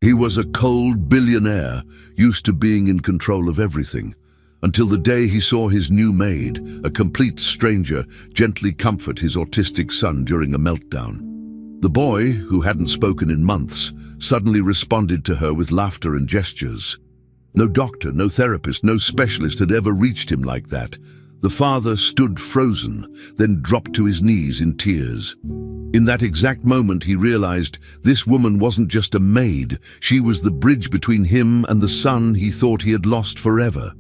He was a cold billionaire, used to being in control of everything, until the day he saw his new maid, a complete stranger, gently comfort his autistic son during a meltdown. The boy, who hadn't spoken in months, suddenly responded to her with laughter and gestures. No doctor, no therapist, no specialist had ever reached him like that. The father stood frozen, then dropped to his knees in tears. In that exact moment, he realized this woman wasn't just a maid. She was the bridge between him and the son he thought he had lost forever.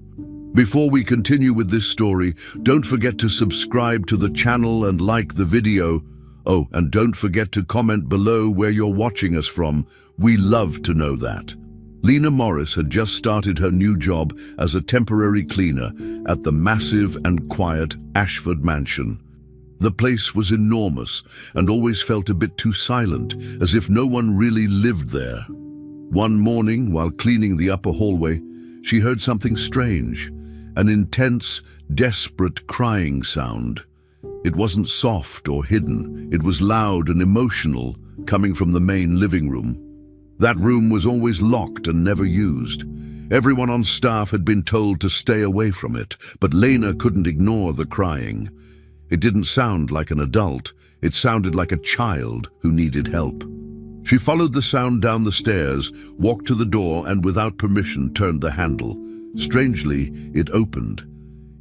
Before we continue with this story, don't forget to subscribe to the channel and like the video. Oh, and don't forget to comment below where you're watching us from. We love to know that. Lena Morris had just started her new job as a temporary cleaner at the massive and quiet Ashford mansion. The place was enormous and always felt a bit too silent, as if no one really lived there. One morning, while cleaning the upper hallway, she heard something strange, an intense, desperate crying sound. It wasn't soft or hidden, it was loud and emotional, coming from the main living room. That room was always locked and never used. Everyone on staff had been told to stay away from it, but Lena couldn't ignore the crying. It didn't sound like an adult, it sounded like a child who needed help. She followed the sound down the stairs, walked to the door, and without permission turned the handle. Strangely, it opened.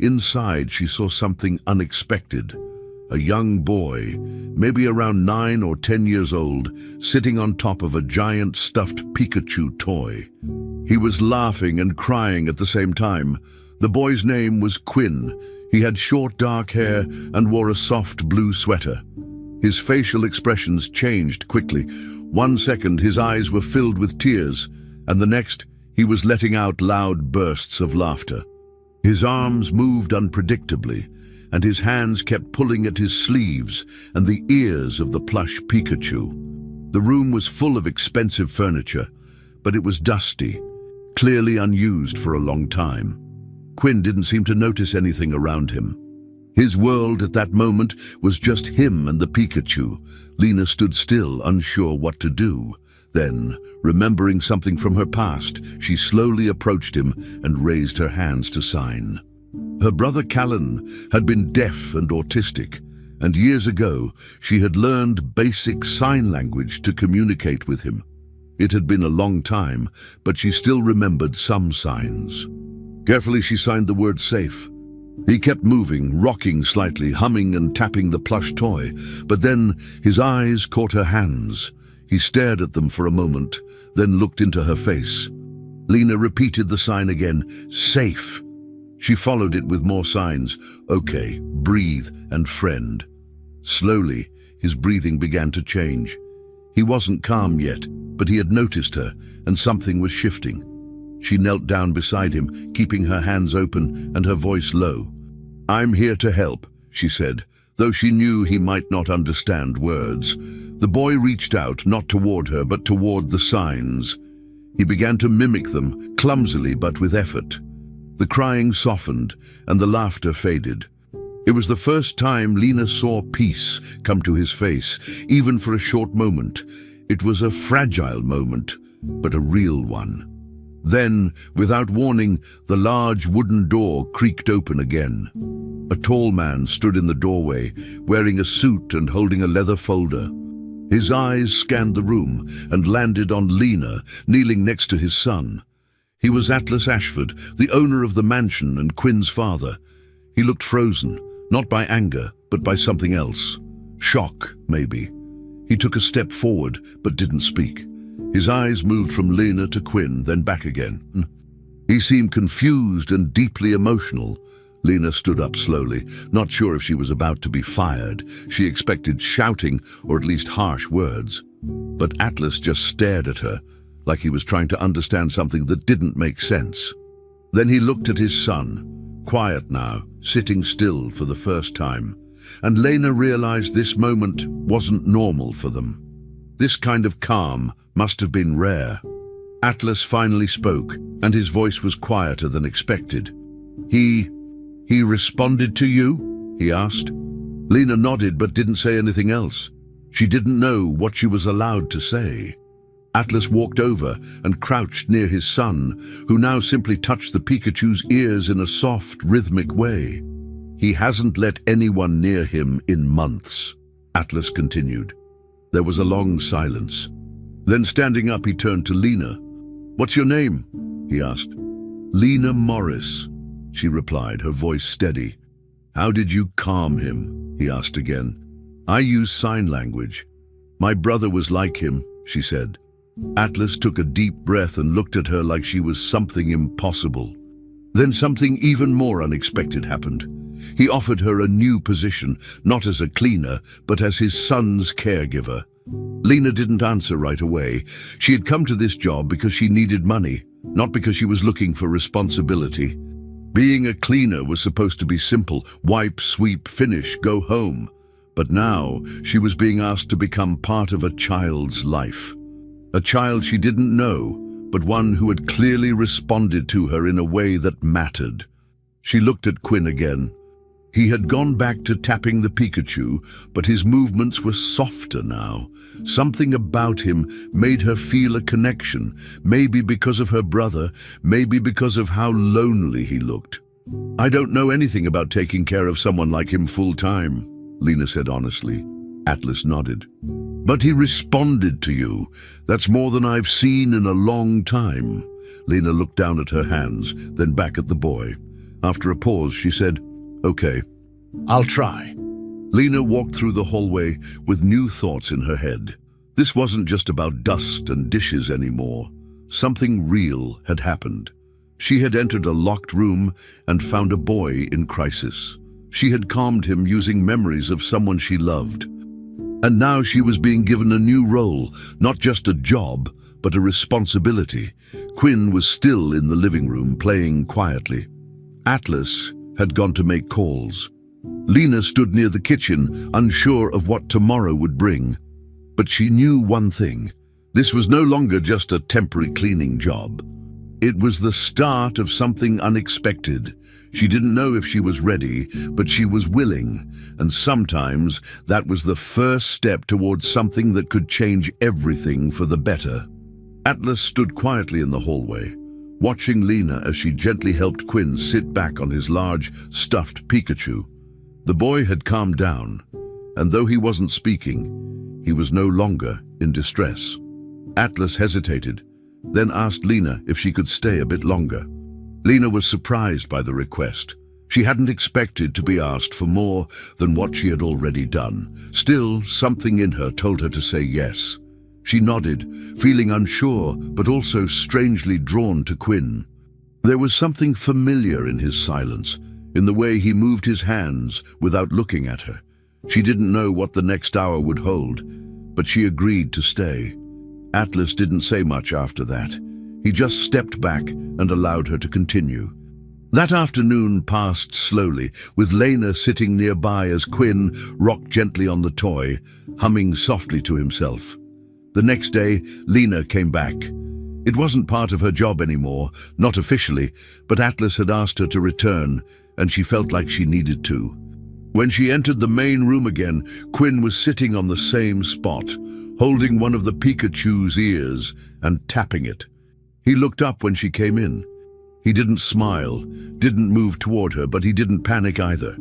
Inside, she saw something unexpected. A young boy, maybe around 9 or 10 years old, sitting on top of a giant stuffed Pikachu toy. He was laughing and crying at the same time. The boy's name was Quinn. He had short dark hair and wore a soft blue sweater. His facial expressions changed quickly. 1 second his eyes were filled with tears, and the next he was letting out loud bursts of laughter. His arms moved unpredictably, and his hands kept pulling at his sleeves and the ears of the plush Pikachu. The room was full of expensive furniture, but it was dusty, clearly unused for a long time. Quinn didn't seem to notice anything around him. His world at that moment was just him and the Pikachu. Lena stood still, unsure what to do. Then, remembering something from her past, she slowly approached him and raised her hands to sign. Her brother Callan had been deaf and autistic, and years ago she had learned basic sign language to communicate with him. It had been a long time, but she still remembered some signs. Carefully she signed the word safe. He kept moving, rocking slightly, humming and tapping the plush toy, but then his eyes caught her hands. He stared at them for a moment, then looked into her face. Lena repeated the sign again, safe. She followed it with more signs, okay, breathe, and friend. Slowly, his breathing began to change. He wasn't calm yet, but he had noticed her, and something was shifting. She knelt down beside him, keeping her hands open and her voice low. I'm here to help, she said, though she knew he might not understand words. The boy reached out, not toward her, but toward the signs. He began to mimic them, clumsily but with effort. The crying softened, and the laughter faded. It was the first time Lena saw peace come to his face, even for a short moment. It was a fragile moment, but a real one. Then, without warning, the large wooden door creaked open again. A tall man stood in the doorway, wearing a suit and holding a leather folder. His eyes scanned the room and landed on Lena, kneeling next to his son. He was Atlas Ashford, the owner of the mansion and Quinn's father. He looked frozen, not by anger, but by something else. Shock, maybe. He took a step forward, but didn't speak. His eyes moved from Lena to Quinn, then back again. He seemed confused and deeply emotional. Lena stood up slowly, not sure if she was about to be fired. She expected shouting, or at least harsh words. But Atlas just stared at her, like he was trying to understand something that didn't make sense. Then he looked at his son, quiet now, sitting still for the first time. And Lena realized this moment wasn't normal for them. This kind of calm must have been rare. Atlas finally spoke, and his voice was quieter than expected. He responded to you? He asked. Lena nodded but didn't say anything else. She didn't know what she was allowed to say. Atlas walked over and crouched near his son, who now simply touched the Pikachu's ears in a soft, rhythmic way. "He hasn't let anyone near him in months," Atlas continued. There was a long silence. Then standing up, he turned to Lena. "What's your name?" he asked. "Lena Morris," she replied, her voice steady. "How did you calm him?" he asked again. "I use sign language. My brother was like him," she said. Atlas took a deep breath and looked at her like she was something impossible. Then something even more unexpected happened. He offered her a new position, not as a cleaner, but as his son's caregiver. Lena didn't answer right away. She had come to this job because she needed money, not because she was looking for responsibility. Being a cleaner was supposed to be simple: wipe, sweep, finish, go home. But now she was being asked to become part of a child's life. A child she didn't know, but one who had clearly responded to her in a way that mattered. She looked at Quinn again. He had gone back to tapping the Pikachu, but his movements were softer now. Something about him made her feel a connection, maybe because of her brother, maybe because of how lonely he looked. "I don't know anything about taking care of someone like him full-time," Lena said honestly. Atlas nodded. "But he responded to you. That's more than I've seen in a long time." Lena looked down at her hands, then back at the boy. After a pause, she said, "Okay, I'll try." Lena walked through the hallway with new thoughts in her head. This wasn't just about dust and dishes anymore. Something real had happened. She had entered a locked room and found a boy in crisis. She had calmed him using memories of someone she loved. And now she was being given a new role, not just a job, but a responsibility. Quinn was still in the living room, playing quietly. Atlas had gone to make calls. Lena stood near the kitchen, unsure of what tomorrow would bring. But she knew one thing. This was no longer just a temporary cleaning job. It was the start of something unexpected. She didn't know if she was ready, but she was willing, and sometimes that was the first step towards something that could change everything for the better. Atlas stood quietly in the hallway, watching Lena as she gently helped Quinn sit back on his large, stuffed Pikachu. The boy had calmed down, and though he wasn't speaking, he was no longer in distress. Atlas hesitated, then asked Lena if she could stay a bit longer. Lena was surprised by the request. She hadn't expected to be asked for more than what she had already done. Still, something in her told her to say yes. She nodded, feeling unsure, but also strangely drawn to Quinn. There was something familiar in his silence, in the way he moved his hands without looking at her. She didn't know what the next hour would hold, but she agreed to stay. Atlas didn't say much after that. He just stepped back and allowed her to continue. That afternoon passed slowly, with Lena sitting nearby as Quinn rocked gently on the toy, humming softly to himself. The next day, Lena came back. It wasn't part of her job anymore, not officially, but Atlas had asked her to return, and she felt like she needed to. When she entered the main room again, Quinn was sitting on the same spot, holding one of the Pikachu's ears and tapping it. He looked up when she came in. He didn't smile, didn't move toward her, but he didn't panic either.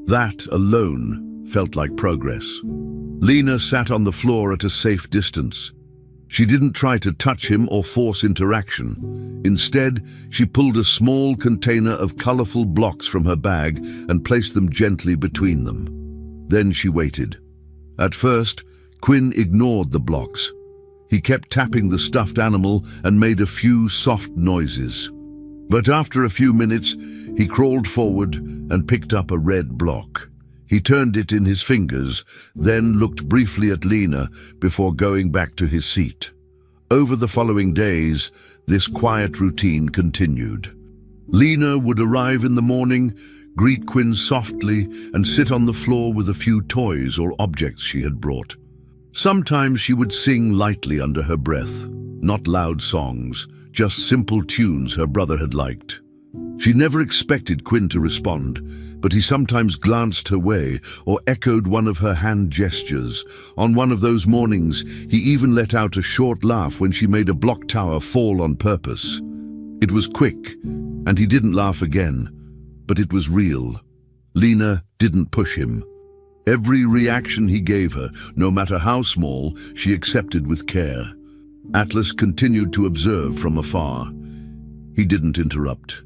That alone felt like progress. Lena sat on the floor at a safe distance. She didn't try to touch him or force interaction. Instead, she pulled a small container of colorful blocks from her bag and placed them gently between them. Then she waited. At first, Quinn ignored the blocks. He kept tapping the stuffed animal and made a few soft noises. But after a few minutes, he crawled forward and picked up a red block. He turned it in his fingers, then looked briefly at Lena before going back to his seat. Over the following days, this quiet routine continued. Lena would arrive in the morning, greet Quinn softly, and sit on the floor with a few toys or objects she had brought. Sometimes she would sing lightly under her breath, not loud songs, just simple tunes her brother had liked. She never expected Quinn to respond, but he sometimes glanced her way or echoed one of her hand gestures. On one of those mornings, he even let out a short laugh when she made a block tower fall on purpose. It was quick, and he didn't laugh again, but it was real. Lena didn't push him. Every reaction he gave her, no matter how small, she accepted with care. Atlas continued to observe from afar. He didn't interrupt.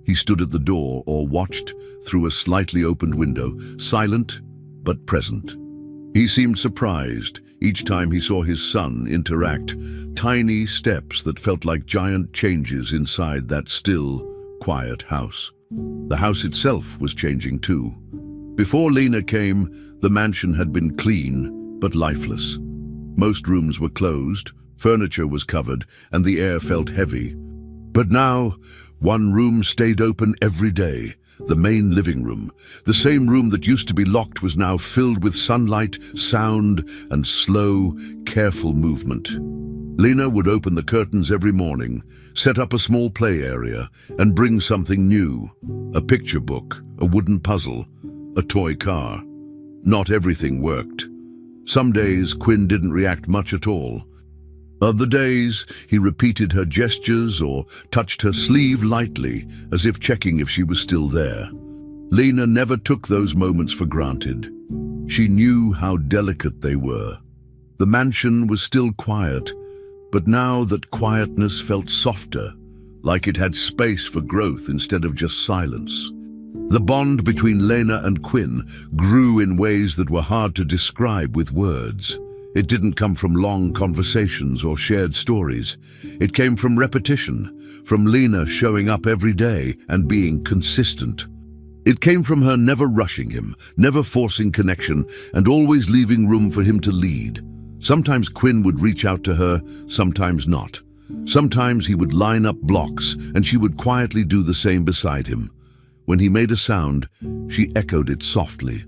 He stood at the door or watched through a slightly opened window, silent but present. He seemed surprised each time he saw his son interact, tiny steps that felt like giant changes inside that still, quiet house. The house itself was changing too. Before Lena came, the mansion had been clean but lifeless. Most rooms were closed, furniture was covered, and the air felt heavy. But now, one room stayed open every day. The main living room. The same room that used to be locked was now filled with sunlight, sound, and slow, careful movement. Lena would open the curtains every morning, set up a small play area, and bring something new. A picture book, a wooden puzzle, a toy car. Not everything worked. Some days, Quinn didn't react much at all. Other days, he repeated her gestures or touched her sleeve lightly, as if checking if she was still there. Lena never took those moments for granted. She knew how delicate they were. The mansion was still quiet, but now that quietness felt softer, like it had space for growth instead of just silence. The bond between Lena and Quinn grew in ways that were hard to describe with words. It didn't come from long conversations or shared stories. It came from repetition, from Lena showing up every day and being consistent. It came from her never rushing him, never forcing connection, and always leaving room for him to lead. Sometimes Quinn would reach out to her, sometimes not. Sometimes he would line up blocks, and she would quietly do the same beside him. When he made a sound, she echoed it softly.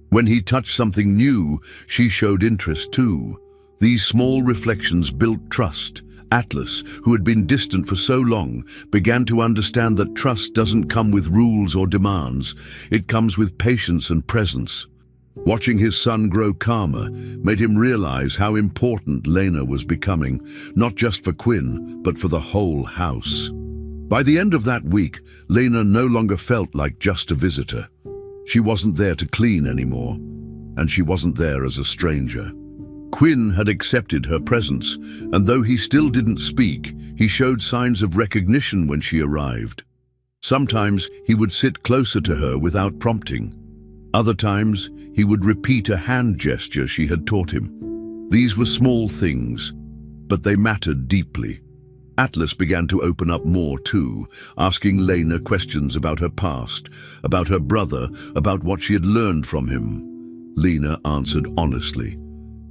When he touched something new, she showed interest too. These small reflections built trust. Atlas, who had been distant for so long, began to understand that trust doesn't come with rules or demands. It comes with patience and presence. Watching his son grow calmer made him realize how important Lena was becoming, not just for Quinn, but for the whole house. By the end of that week, Lena no longer felt like just a visitor. She wasn't there to clean anymore, and she wasn't there as a stranger. Quinn had accepted her presence, and though he still didn't speak, he showed signs of recognition when she arrived. Sometimes he would sit closer to her without prompting. Other times, he would repeat a hand gesture she had taught him. These were small things, but they mattered deeply. Atlas began to open up more too, asking Lena questions about her past, about her brother, about what she had learned from him. Lena answered honestly.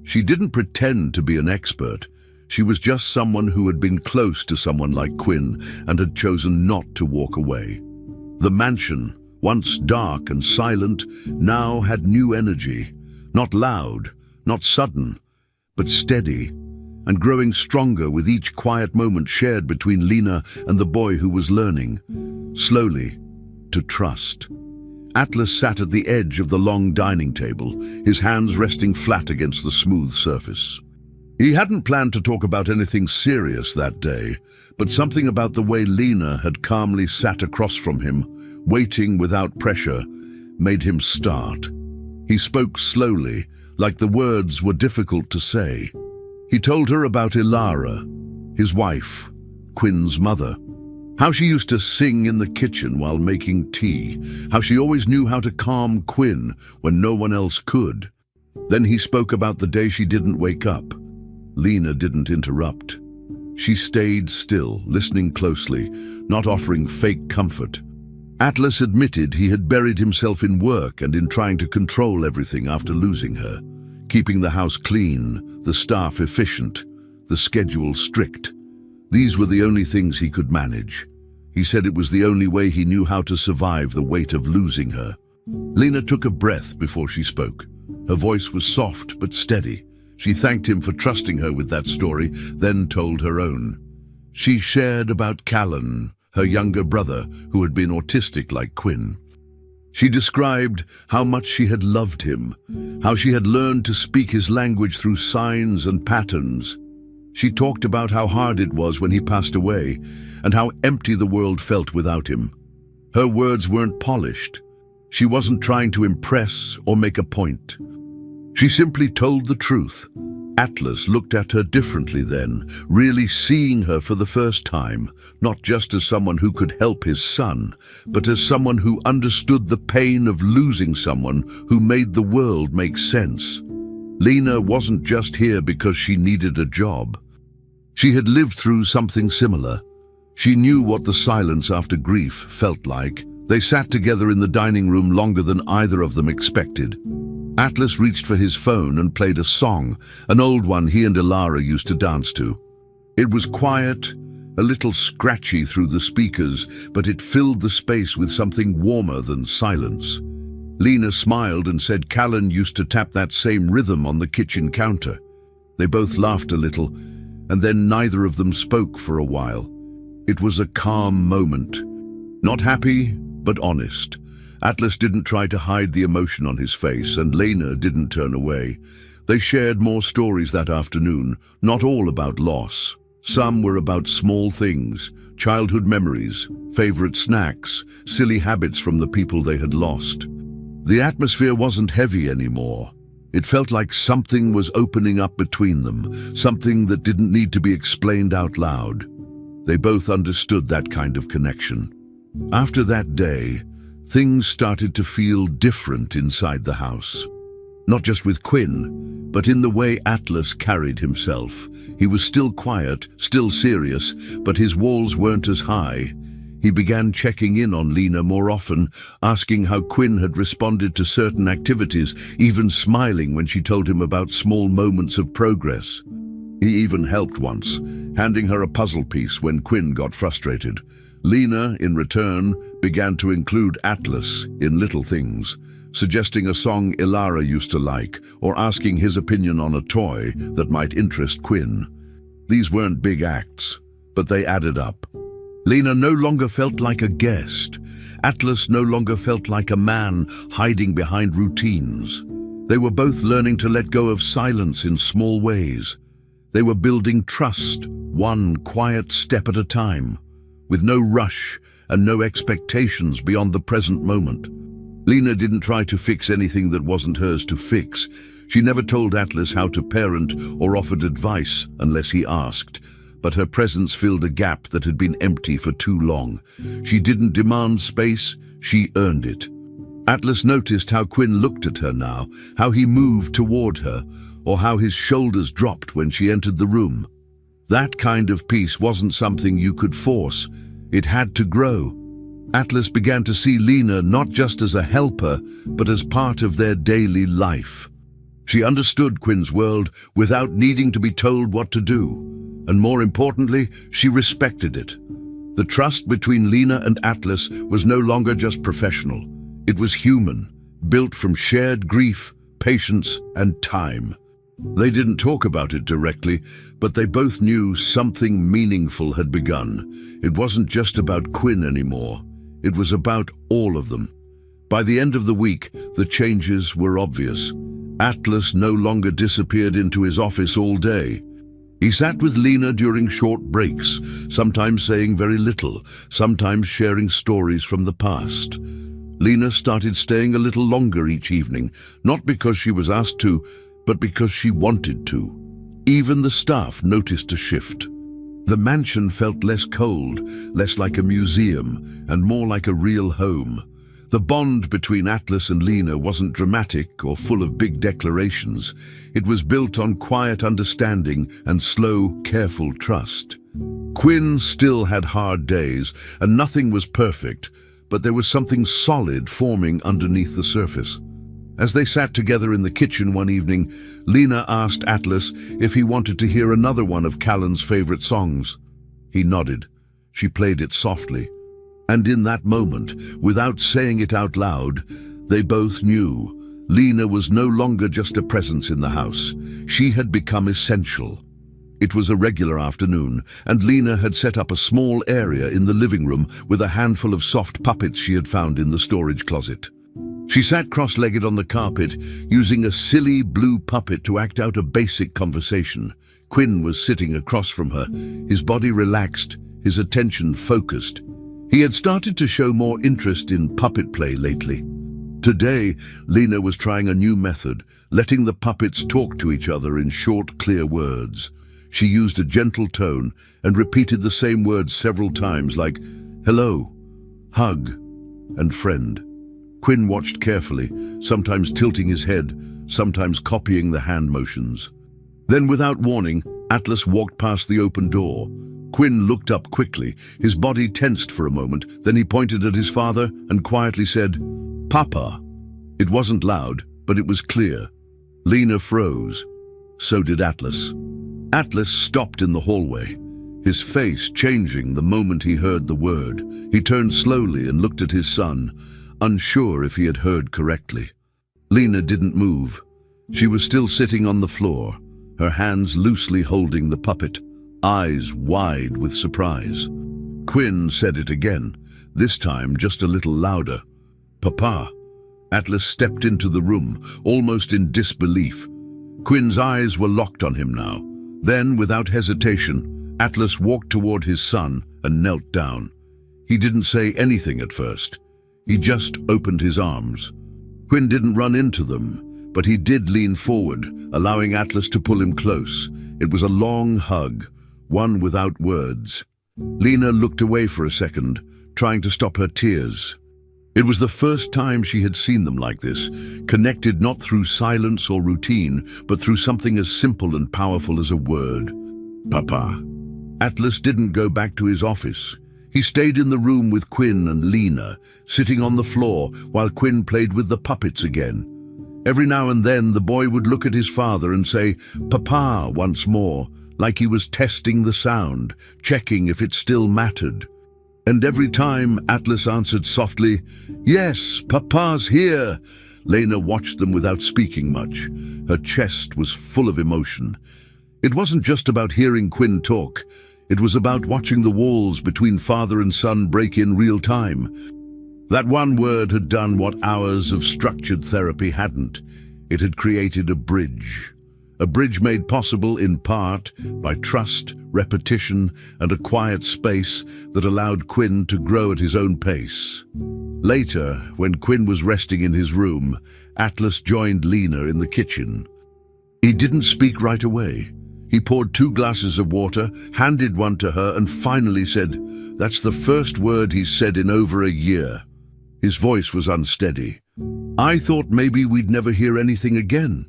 She didn't pretend to be an expert. She was just someone who had been close to someone like Quinn and had chosen not to walk away. The mansion, once dark and silent, now had new energy. Not loud, not sudden, but steady, and growing stronger with each quiet moment shared between Lena and the boy who was learning, slowly, to trust. Atlas sat at the edge of the long dining table, his hands resting flat against the smooth surface. He hadn't planned to talk about anything serious that day, but something about the way Lena had calmly sat across from him, waiting without pressure, made him start. He spoke slowly, like the words were difficult to say. He told her about Ilara, his wife, Quinn's mother. How she used to sing in the kitchen while making tea. How she always knew how to calm Quinn when no one else could. Then he spoke about the day she didn't wake up. Lena didn't interrupt. She stayed still, listening closely, not offering fake comfort. Atlas admitted he had buried himself in work and in trying to control everything after losing her. Keeping the house clean, the staff efficient, the schedule strict. These were the only things he could manage. He said it was the only way he knew how to survive the weight of losing her. Lena took a breath before she spoke. Her voice was soft but steady. She thanked him for trusting her with that story, then told her own. She shared about Callan, her younger brother, who had been autistic like Quinn. She described how much she had loved him, how she had learned to speak his language through signs and patterns. She talked about how hard it was when he passed away, and how empty the world felt without him. Her words weren't polished. She wasn't trying to impress or make a point. She simply told the truth. Atlas looked at her differently then, really seeing her for the first time, not just as someone who could help his son, but as someone who understood the pain of losing someone who made the world make sense. Lena wasn't just here because she needed a job. She had lived through something similar. She knew what the silence after grief felt like. They sat together in the dining room longer than either of them expected. Atlas reached for his phone and played a song, an old one he and Ilara used to dance to. It was quiet, a little scratchy through the speakers, but it filled the space with something warmer than silence. Lena smiled and said Callan used to tap that same rhythm on the kitchen counter. They both laughed a little, and then neither of them spoke for a while. It was a calm moment. Not happy, but honest. Atlas didn't try to hide the emotion on his face, and Lena didn't turn away. They shared more stories that afternoon, not all about loss. Some were about small things, childhood memories, favorite snacks, silly habits from the people they had lost. The atmosphere wasn't heavy anymore. It felt like something was opening up between them, something that didn't need to be explained out loud. They both understood that kind of connection. After that day, things started to feel different inside the house. Not just with Quinn, but in the way Atlas carried himself. He was still quiet, still serious, but his walls weren't as high. He began checking in on Lena more often, asking how Quinn had responded to certain activities, even smiling when she told him about small moments of progress. He even helped once, handing her a puzzle piece when Quinn got frustrated. Lena, in return, began to include Atlas in little things, suggesting a song Ilara used to like, or asking his opinion on a toy that might interest Quinn. These weren't big acts, but they added up. Lena no longer felt like a guest. Atlas no longer felt like a man hiding behind routines. They were both learning to let go of silence in small ways. They were building trust, one quiet step at a time, with no rush and no expectations beyond the present moment. Lena didn't try to fix anything that wasn't hers to fix. She never told Atlas how to parent or offered advice unless he asked, but her presence filled a gap that had been empty for too long. She didn't demand space, she earned it. Atlas noticed how Quinn looked at her now, how he moved toward her, or how his shoulders dropped when she entered the room. That kind of peace wasn't something you could force. It had to grow. Atlas began to see Lena not just as a helper, but as part of their daily life. She understood Quinn's world without needing to be told what to do. And more importantly, she respected it. The trust between Lena and Atlas was no longer just professional. It was human, built from shared grief, patience, and time. They didn't talk about it directly, but they both knew something meaningful had begun. It wasn't just about Quinn anymore. It was about all of them. By the end of the week, the changes were obvious. Atlas no longer disappeared into his office all day. He sat with Lena during short breaks, sometimes saying very little, sometimes sharing stories from the past. Lena started staying a little longer each evening, not because she was asked to, but because she wanted to. Even the staff noticed a shift. The mansion felt less cold, less like a museum, and more like a real home. The bond between Atlas and Lena wasn't dramatic or full of big declarations. It was built on quiet understanding and slow, careful trust. Quinn still had hard days, and nothing was perfect, but there was something solid forming underneath the surface. As they sat together in the kitchen one evening, Lena asked Atlas if he wanted to hear another one of Callan's favorite songs. He nodded. She played it softly. And in that moment, without saying it out loud, they both knew Lena was no longer just a presence in the house. She had become essential. It was a regular afternoon, and Lena had set up a small area in the living room with a handful of soft puppets she had found in the storage closet. She sat cross-legged on the carpet, using a silly blue puppet to act out a basic conversation. Quinn was sitting across from her, his body relaxed, his attention focused. He had started to show more interest in puppet play lately. Today, Lena was trying a new method, letting the puppets talk to each other in short, clear words. She used a gentle tone and repeated the same words several times, like hello, hug, and friend. Quinn watched carefully, sometimes tilting his head, sometimes copying the hand motions. Then, without warning, Atlas walked past the open door. Quinn looked up quickly, his body tensed for a moment, then he pointed at his father and quietly said, "Papa." It wasn't loud, but it was clear. Lena froze. So did Atlas. Atlas stopped in the hallway, his face changing the moment he heard the word. He turned slowly and looked at his son, unsure if he had heard correctly. Lena didn't move. She was still sitting on the floor, her hands loosely holding the puppet, eyes wide with surprise. Quinn said it again, this time just a little louder. "Papa." Atlas stepped into the room, almost in disbelief. Quinn's eyes were locked on him now. Then, without hesitation, Atlas walked toward his son and knelt down. He didn't say anything at first. He just opened his arms. Quinn didn't run into them, but he did lean forward, allowing Atlas to pull him close. It was a long hug, one without words. Lena looked away for a second, trying to stop her tears. It was the first time she had seen them like this, connected not through silence or routine, but through something as simple and powerful as a word. "Papa." Atlas didn't go back to his office. He stayed in the room with Quinn and Lena, sitting on the floor while Quinn played with the puppets again. Every now and then the boy would look at his father and say, "Papa," once more, like he was testing the sound, checking if it still mattered. And every time Atlas answered softly, "Yes, Papa's here." Lena watched them without speaking much. Her chest was full of emotion. It wasn't just about hearing Quinn talk. It was about watching the walls between father and son break in real time. That one word had done what hours of structured therapy hadn't. It had created a bridge. A bridge made possible in part by trust, repetition, and a quiet space that allowed Quinn to grow at his own pace. Later, when Quinn was resting in his room, Atlas joined Lena in the kitchen. He didn't speak right away. He poured 2 glasses of water, handed one to her, and finally said, "That's the first word he's said in over a year." His voice was unsteady. "I thought maybe we'd never hear anything again."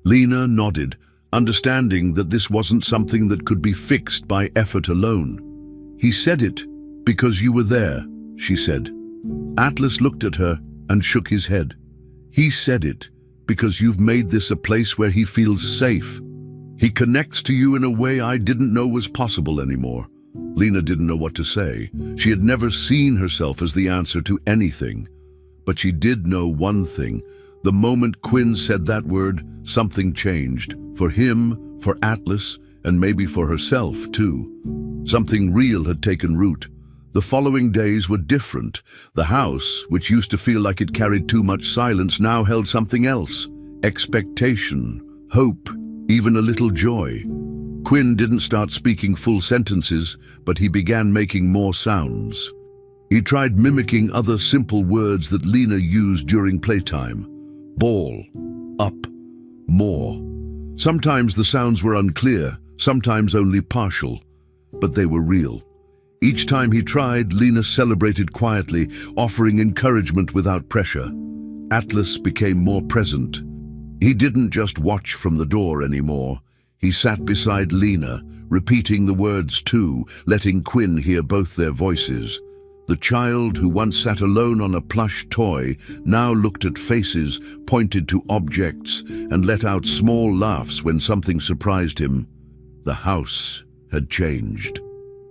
Lena nodded, understanding that this wasn't something that could be fixed by effort alone. "He said it because you were there," she said. Atlas looked at her and shook his head. "He said it because you've made this a place where he feels safe. He connects to you in a way I didn't know was possible anymore." Lena didn't know what to say. She had never seen herself as the answer to anything. But she did know one thing. The moment Quinn said that word, something changed. For him, for Atlas, and maybe for herself too. Something real had taken root. The following days were different. The house, which used to feel like it carried too much silence, now held something else. Expectation, hope, even a little joy. Quinn didn't start speaking full sentences, but he began making more sounds. He tried mimicking other simple words that Lena used during playtime. Ball, up, more. Sometimes the sounds were unclear, sometimes only partial, but they were real. Each time he tried, Lena celebrated quietly, offering encouragement without pressure. Atlas became more present. He didn't just watch from the door anymore. He sat beside Lena, repeating the words too, letting Quinn hear both their voices. The child who once sat alone on a plush toy now looked at faces, pointed to objects, and let out small laughs when something surprised him. The house had changed.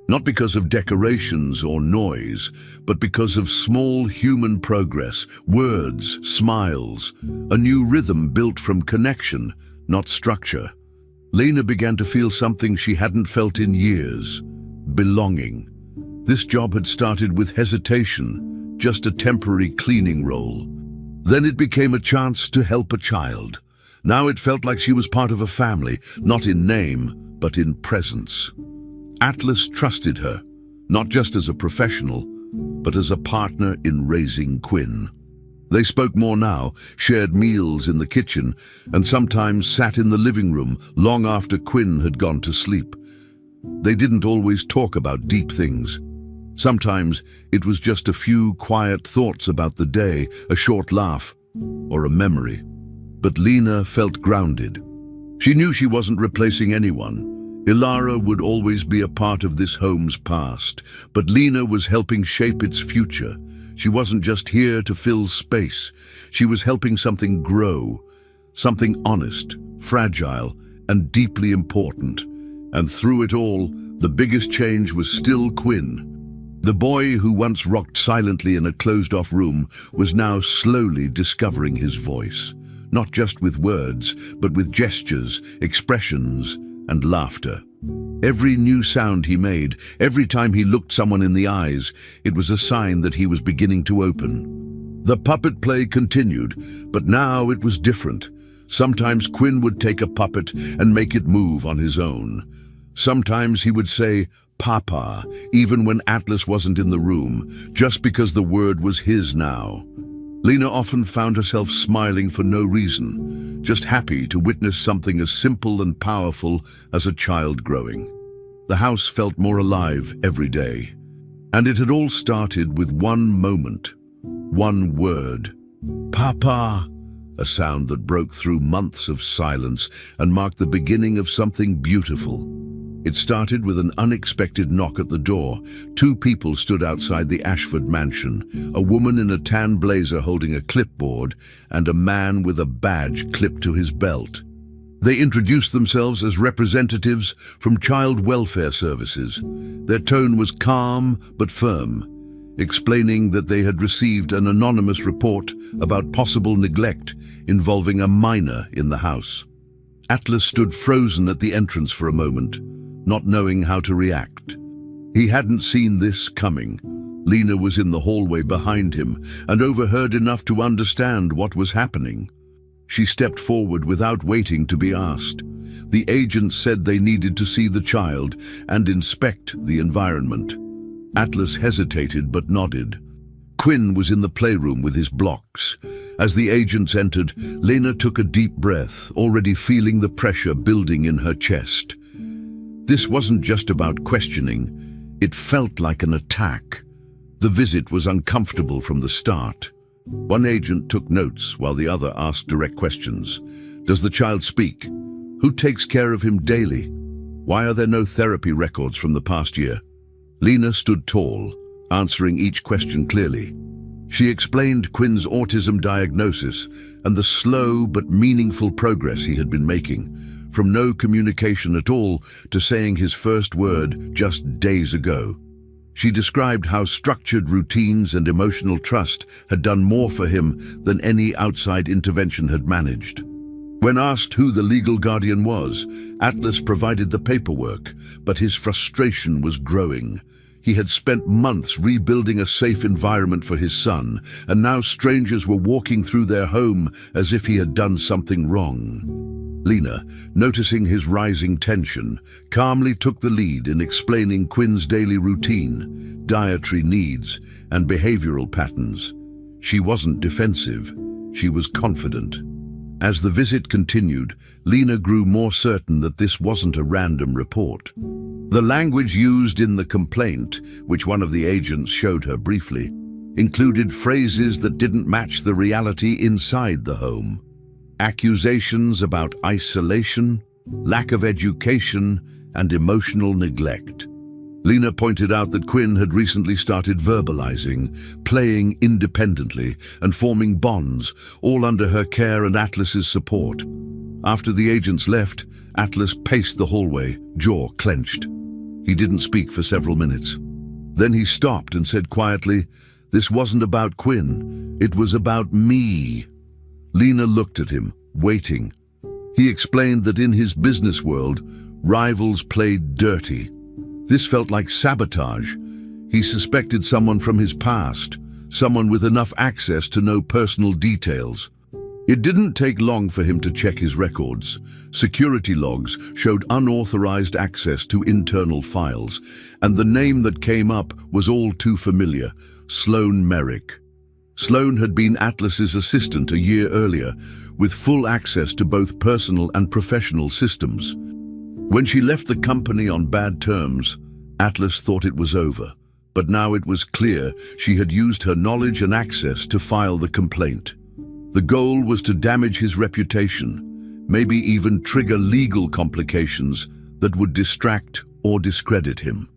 Not because of decorations or noise, but because of small human progress, words, smiles, a new rhythm built from connection, not structure. Lena began to feel something she hadn't felt in years: belonging. This job had started with hesitation, just a temporary cleaning role. Then it became a chance to help a child. Now it felt like she was part of a family, not in name, but in presence. Atlas trusted her, not just as a professional, but as a partner in raising Quinn. They spoke more now, shared meals in the kitchen, and sometimes sat in the living room long after Quinn had gone to sleep. They didn't always talk about deep things. Sometimes it was just a few quiet thoughts about the day, a short laugh, or a memory. But Lena felt grounded. She knew she wasn't replacing anyone. Ilara would always be a part of this home's past, but Lena was helping shape its future. She wasn't just here to fill space. She was helping something grow, something honest, fragile, and deeply important. And through it all, the biggest change was still Quinn. The boy who once rocked silently in a closed-off room was now slowly discovering his voice, not just with words, but with gestures, expressions, and laughter. Every new sound he made, every time he looked someone in the eyes, it was a sign that he was beginning to open. The puppet play continued, but now it was different. Sometimes Quinn would take a puppet and make it move on his own. Sometimes he would say, "Papa," even when Atlas wasn't in the room, just because the word was his now. Lena often found herself smiling for no reason, just happy to witness something as simple and powerful as a child growing. The house felt more alive every day. And it had all started with one moment, one word. "Papa," a sound that broke through months of silence and marked the beginning of something beautiful. It started with an unexpected knock at the door. Two people stood outside the Ashford mansion, a woman in a tan blazer holding a clipboard and a man with a badge clipped to his belt. They introduced themselves as representatives from Child Welfare Services. Their tone was calm but firm, explaining that they had received an anonymous report about possible neglect involving a minor in the house. Atlas stood frozen at the entrance for a moment, not knowing how to react. He hadn't seen this coming. Lena was in the hallway behind him and overheard enough to understand what was happening. She stepped forward without waiting to be asked. The agent said they needed to see the child and inspect the environment. Atlas hesitated but nodded. Quinn was in the playroom with his blocks. As the agents entered, Lena took a deep breath, already feeling the pressure building in her chest. This wasn't just about questioning, it felt like an attack. The visit was uncomfortable from the start. One agent took notes while the other asked direct questions. Does the child speak? Who takes care of him daily? Why are there no therapy records from the past year? Lena stood tall, answering each question clearly. She explained Quinn's autism diagnosis and the slow but meaningful progress he had been making, from no communication at all to saying his first word just days ago. She described how structured routines and emotional trust had done more for him than any outside intervention had managed. When asked who the legal guardian was, Atlas provided the paperwork, but his frustration was growing. He had spent months rebuilding a safe environment for his son, and now strangers were walking through their home as if he had done something wrong. Lena, noticing his rising tension, calmly took the lead in explaining Quinn's daily routine, dietary needs, and behavioral patterns. She wasn't defensive, she was confident. As the visit continued, Lena grew more certain that this wasn't a random report. The language used in the complaint, which one of the agents showed her briefly, included phrases that didn't match the reality inside the home. Accusations about isolation, lack of education, and emotional neglect. Lena pointed out that Quinn had recently started verbalizing, playing independently, and forming bonds, all under her care and Atlas's support. After the agents left, Atlas paced the hallway, jaw clenched. He didn't speak for several minutes. Then he stopped and said quietly, "This wasn't about Quinn, it was about me." Lena looked at him, waiting. He explained that in his business world, rivals played dirty. This felt like sabotage. He suspected someone from his past, someone with enough access to know personal details. It didn't take long for him to check his records. Security logs showed unauthorized access to internal files, and the name that came up was all too familiar: Sloane Merrick. Sloane had been Atlas's assistant a year earlier, with full access to both personal and professional systems. When she left the company on bad terms, Atlas thought it was over, but now it was clear she had used her knowledge and access to file the complaint. The goal was to damage his reputation, maybe even trigger legal complications that would distract or discredit him.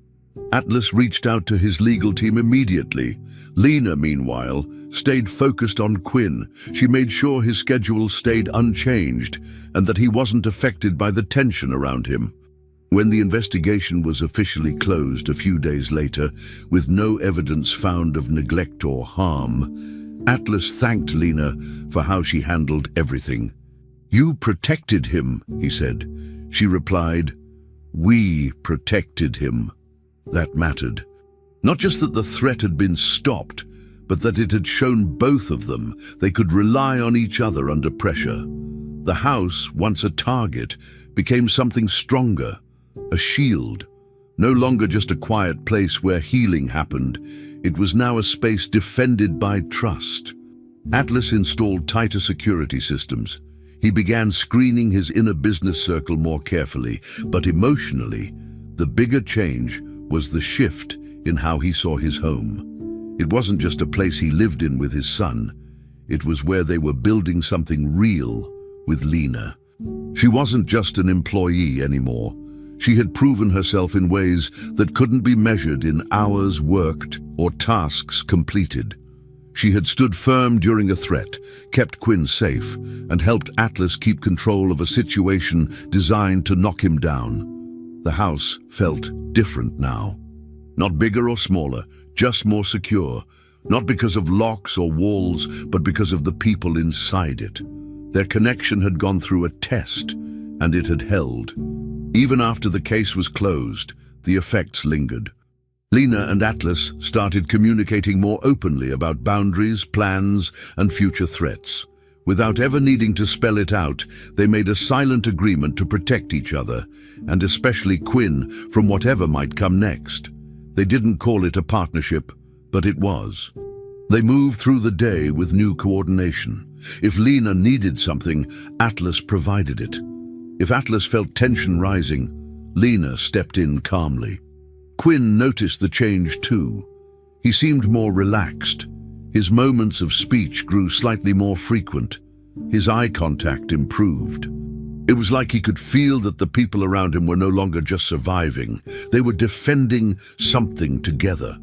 Atlas reached out to his legal team immediately. Lena, meanwhile, stayed focused on Quinn. She made sure his schedule stayed unchanged and that he wasn't affected by the tension around him. When the investigation was officially closed a few days later, with no evidence found of neglect or harm, Atlas thanked Lena for how she handled everything. "You protected him," he said. She replied, "We protected him." That mattered. Not just that the threat had been stopped, but that it had shown both of them they could rely on each other under pressure. The house, once a target, became something stronger, a shield. No longer just a quiet place where healing happened. It was now a space defended by trust. Atlas installed tighter security systems. He began screening his inner business circle more carefully, but emotionally, the bigger change was the shift in how he saw his home. It wasn't just a place he lived in with his son. It was where they were building something real with Lena. She wasn't just an employee anymore. She had proven herself in ways that couldn't be measured in hours worked or tasks completed. She had stood firm during a threat, kept Quinn safe, and helped Atlas keep control of a situation designed to knock him down. The house felt different now. Not bigger or smaller, just more secure. Not because of locks or walls, but because of the people inside it. Their connection had gone through a test, and it had held. Even after the case was closed, the effects lingered. Lena and Atlas started communicating more openly about boundaries, plans, and future threats. Without ever needing to spell it out, they made a silent agreement to protect each other, and especially Quinn, from whatever might come next. They didn't call it a partnership, but it was. They moved through the day with new coordination. If Lena needed something, Atlas provided it. If Atlas felt tension rising, Lena stepped in calmly. Quinn noticed the change too. He seemed more relaxed. His moments of speech grew slightly more frequent. His eye contact improved. It was like he could feel that the people around him were no longer just surviving. They were defending something together.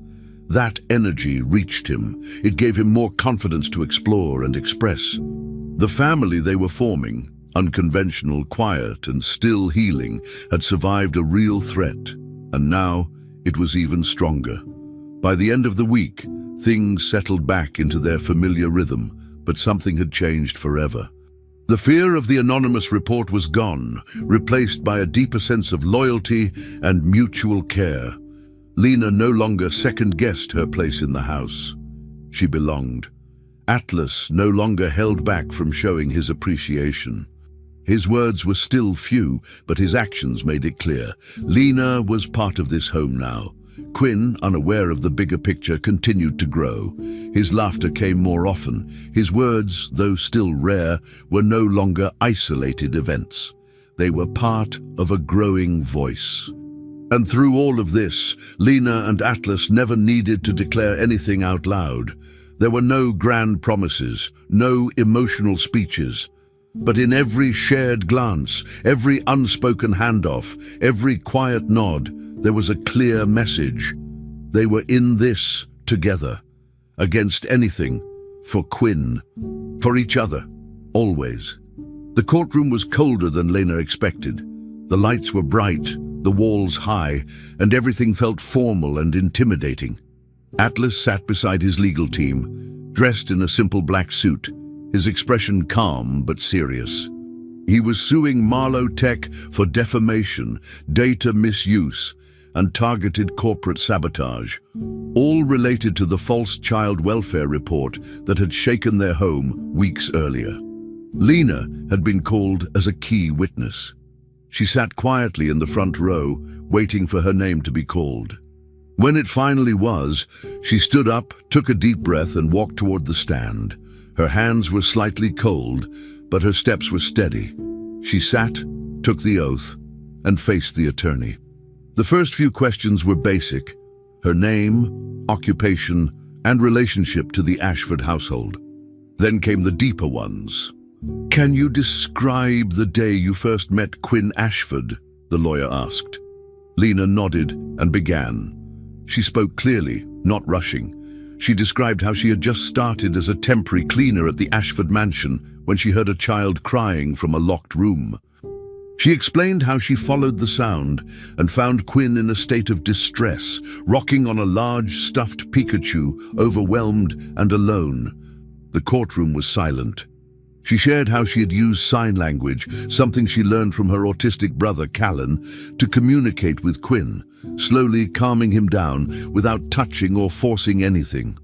That energy reached him. It gave him more confidence to explore and express. The family they were forming, unconventional, quiet, and still healing, had survived a real threat, and now it was even stronger. By the end of the week, things settled back into their familiar rhythm, but something had changed forever. The fear of the anonymous report was gone, replaced by a deeper sense of loyalty and mutual care. Lena no longer second-guessed her place in the house. She belonged. Atlas no longer held back from showing his appreciation. His words were still few, but his actions made it clear. Lena was part of this home now. Quinn, unaware of the bigger picture, continued to grow. His laughter came more often. His words, though still rare, were no longer isolated events. They were part of a growing voice. And through all of this, Lena and Atlas never needed to declare anything out loud. There were no grand promises, no emotional speeches. But in every shared glance, every unspoken handoff, every quiet nod, there was a clear message. They were in this together, against anything, for Quinn, for each other, always. The courtroom was colder than Lena expected. The lights were bright, the walls high, and everything felt formal and intimidating. Atlas sat beside his legal team, dressed in a simple black suit, his expression calm but serious. He was suing Marlowe Tech for defamation, data misuse, and targeted corporate sabotage, all related to the false child welfare report that had shaken their home weeks earlier. Lena had been called as a key witness. She sat quietly in the front row, waiting for her name to be called. When it finally was, she stood up, took a deep breath, and walked toward the stand. Her hands were slightly cold, but her steps were steady. She sat, took the oath, and faced the attorney. The first few questions were basic: her name, occupation, and relationship to the Ashford household. Then came the deeper ones. "Can you describe the day you first met Quinn Ashford?" the lawyer asked. Lena nodded and began. She spoke clearly, not rushing. She described how she had just started as a temporary cleaner at the Ashford mansion when she heard a child crying from a locked room. She explained how she followed the sound and found Quinn in a state of distress, rocking on a large stuffed Pikachu, overwhelmed and alone. The courtroom was silent. She shared how she had used sign language, something she learned from her autistic brother Callan, to communicate with Quinn, slowly calming him down without touching or forcing anything.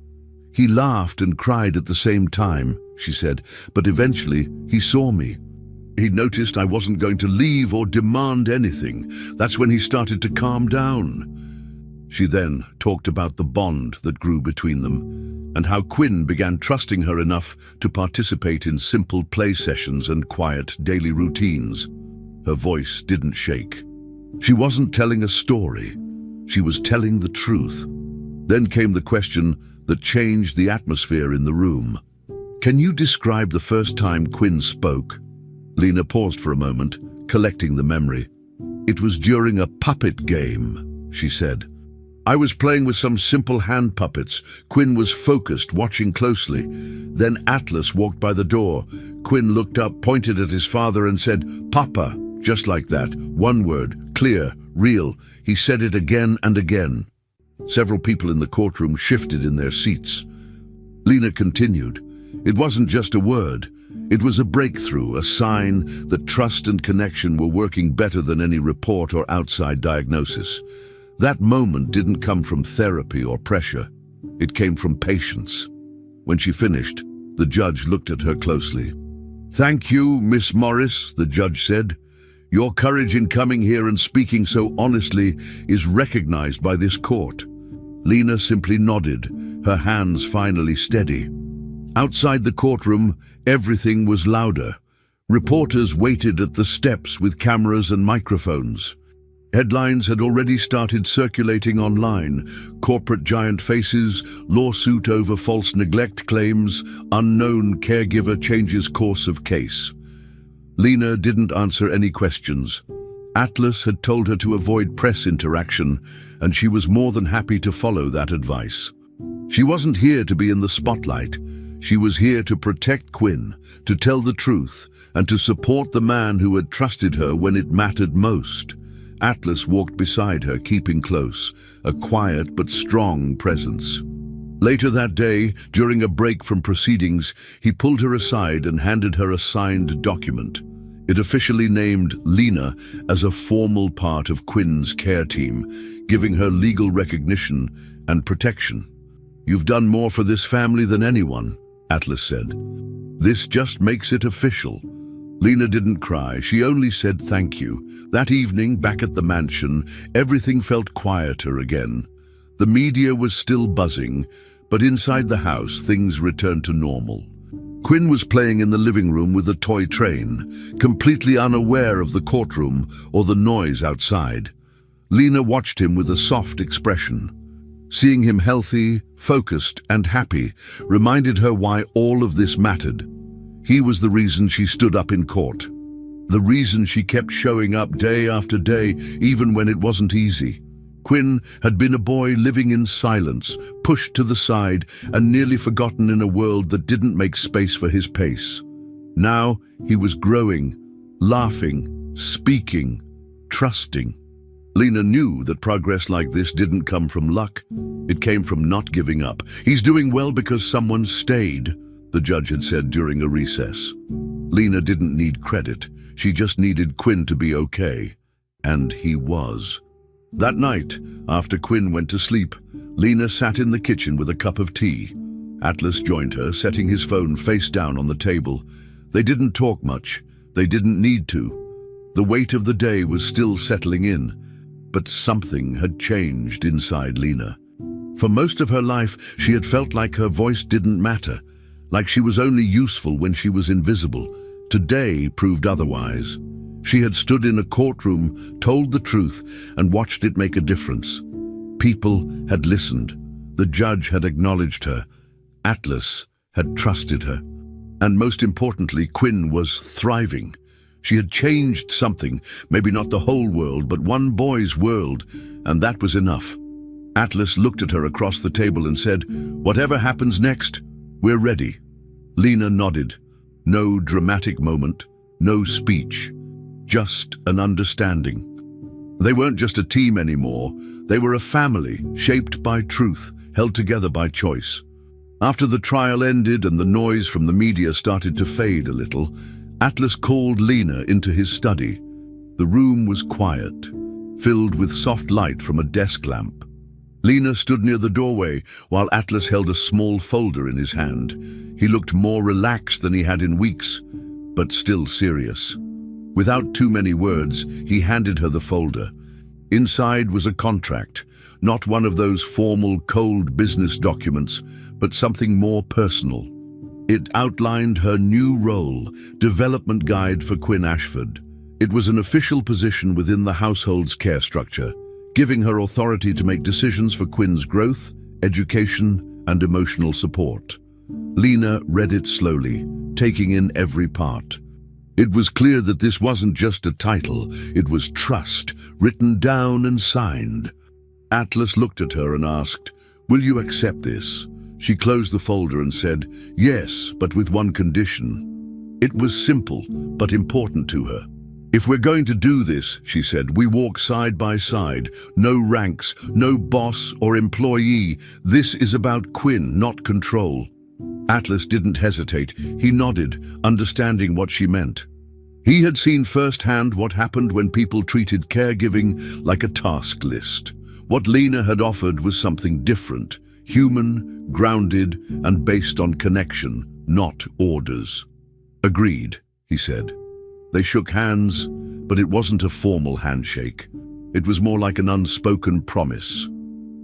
"He laughed and cried at the same time," she said, "but eventually he saw me. He noticed I wasn't going to leave or demand anything. That's when he started to calm down." She then talked about the bond that grew between them, and how Quinn began trusting her enough to participate in simple play sessions and quiet daily routines. Her voice didn't shake. She wasn't telling a story. She was telling the truth. Then came the question that changed the atmosphere in the room. "Can you describe the first time Quinn spoke?" Lena paused for a moment, collecting the memory. "It was during a puppet game," she said. "I was playing with some simple hand puppets. Quinn was focused, watching closely. Then Atlas walked by the door. Quinn looked up, pointed at his father and said, 'Papa,' just like that. One word, clear, real. He said it again and again." Several people in the courtroom shifted in their seats. Lena continued. "It wasn't just a word. It was a breakthrough, a sign that trust and connection were working better than any report or outside diagnosis. That moment didn't come from therapy or pressure. It came from patience." When she finished, the judge looked at her closely. "Thank you, Miss Morris," the judge said. "Your courage in coming here and speaking so honestly is recognized by this court." Lena simply nodded, her hands finally steady. Outside the courtroom, everything was louder. Reporters waited at the steps with cameras and microphones. Headlines had already started circulating online: corporate giant faces, lawsuit over false neglect claims, unknown caregiver changes course of case. Lena didn't answer any questions. Atlas had told her to avoid press interaction, and she was more than happy to follow that advice. She wasn't here to be in the spotlight. She was here to protect Quinn, to tell the truth, and to support the man who had trusted her when it mattered most. Atlas walked beside her, keeping close, a quiet but strong presence. Later that day, during a break from proceedings, he pulled her aside and handed her a signed document. It officially named Lena as a formal part of Quinn's care team, giving her legal recognition and protection. "You've done more for this family than anyone," Atlas said. "This just makes it official." Lena didn't cry, she only said thank you. That evening, back at the mansion, everything felt quieter again. The media was still buzzing, but inside the house, things returned to normal. Quinn was playing in the living room with a toy train, completely unaware of the courtroom or the noise outside. Lena watched him with a soft expression. Seeing him healthy, focused, and happy reminded her why all of this mattered. He was the reason she stood up in court. The reason she kept showing up day after day, even when it wasn't easy. Quinn had been a boy living in silence, pushed to the side, and nearly forgotten in a world that didn't make space for his pace. Now he was growing, laughing, speaking, trusting. Lena knew that progress like this didn't come from luck. It came from not giving up. "He's doing well because someone stayed," the judge had said during a recess. Lena didn't need credit. She just needed Quinn to be okay. And he was. That night, after Quinn went to sleep, Lena sat in the kitchen with a cup of tea. Atlas joined her, setting his phone face down on the table. They didn't talk much. They didn't need to. The weight of the day was still settling in, but something had changed inside Lena. For most of her life, she had felt like her voice didn't matter, like she was only useful when she was invisible. Today proved otherwise. She had stood in a courtroom, told the truth, and watched it make a difference. People had listened. The judge had acknowledged her. Atlas had trusted her. And most importantly, Quinn was thriving. She had changed something, maybe not the whole world, but one boy's world, and that was enough. Atlas looked at her across the table and said, "Whatever happens next, we're ready." Lena nodded. No dramatic moment, no speech, just an understanding. They weren't just a team anymore. They were a family, shaped by truth, held together by choice. After the trial ended and the noise from the media started to fade a little, Atlas called Lena into his study. The room was quiet, filled with soft light from a desk lamp. Lena stood near the doorway while Atlas held a small folder in his hand. He looked more relaxed than he had in weeks, but still serious. Without too many words, he handed her the folder. Inside was a contract, not one of those formal, cold business documents, but something more personal. It outlined her new role, development guide for Quinn Ashford. It was an official position within the household's care structure, giving her authority to make decisions for Quinn's growth, education, and emotional support. Lena read it slowly, taking in every part. It was clear that this wasn't just a title, it was trust, written down and signed. Atlas looked at her and asked, "Will you accept this?" She closed the folder and said, "Yes, but with one condition." It was simple, but important to her. "If we're going to do this," she said, "we walk side by side. No ranks, no boss or employee. This is about Quinn, not control." Atlas didn't hesitate. He nodded, understanding what she meant. He had seen firsthand what happened when people treated caregiving like a task list. What Lena had offered was something different, human, grounded, and based on connection, not orders. "Agreed," he said. They shook hands, but it wasn't a formal handshake. It was more like an unspoken promise.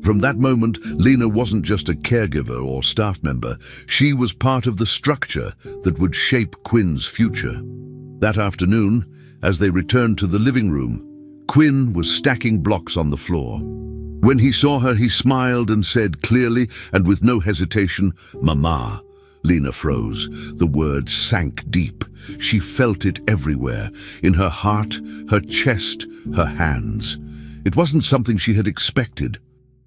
From that moment, Lena wasn't just a caregiver or staff member. She was part of the structure that would shape Quinn's future. That afternoon, as they returned to the living room, Quinn was stacking blocks on the floor. When he saw her, he smiled and said clearly and with no hesitation, "Mama." Lena froze. The word sank deep. She felt it everywhere, in her heart, her chest, her hands. It wasn't something she had expected.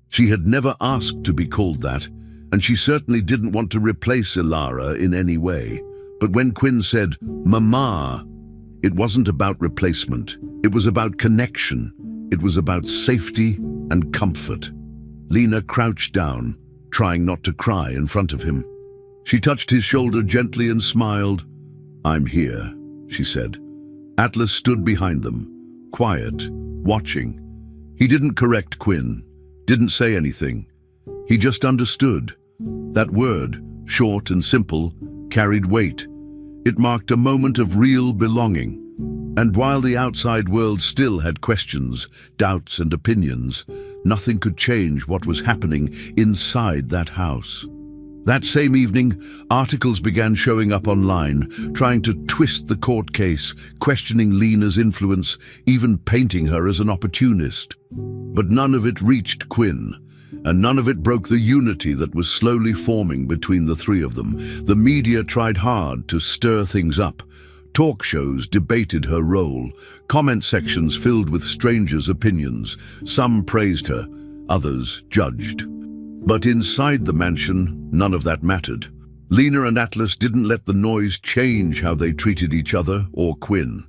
She had never asked to be called that, and she certainly didn't want to replace Ilara in any way. But when Quinn said, "Mama," it wasn't about replacement. It was about connection. It was about safety and comfort. Lena crouched down, trying not to cry in front of him. She touched his shoulder gently and smiled. "I'm here," she said. Atlas stood behind them, quiet, watching. He didn't correct Quinn, didn't say anything. He just understood. That word, short and simple, carried weight. It marked a moment of real belonging. And while the outside world still had questions, doubts, and opinions, nothing could change what was happening inside that house. That same evening, articles began showing up online, trying to twist the court case, questioning Lena's influence, even painting her as an opportunist. But none of it reached Quinn, and none of it broke the unity that was slowly forming between the three of them. The media tried hard to stir things up. Talk shows debated her role, comment sections filled with strangers' opinions. Some praised her, others judged. But inside the mansion, none of that mattered. Lena and Atlas didn't let the noise change how they treated each other or Quinn.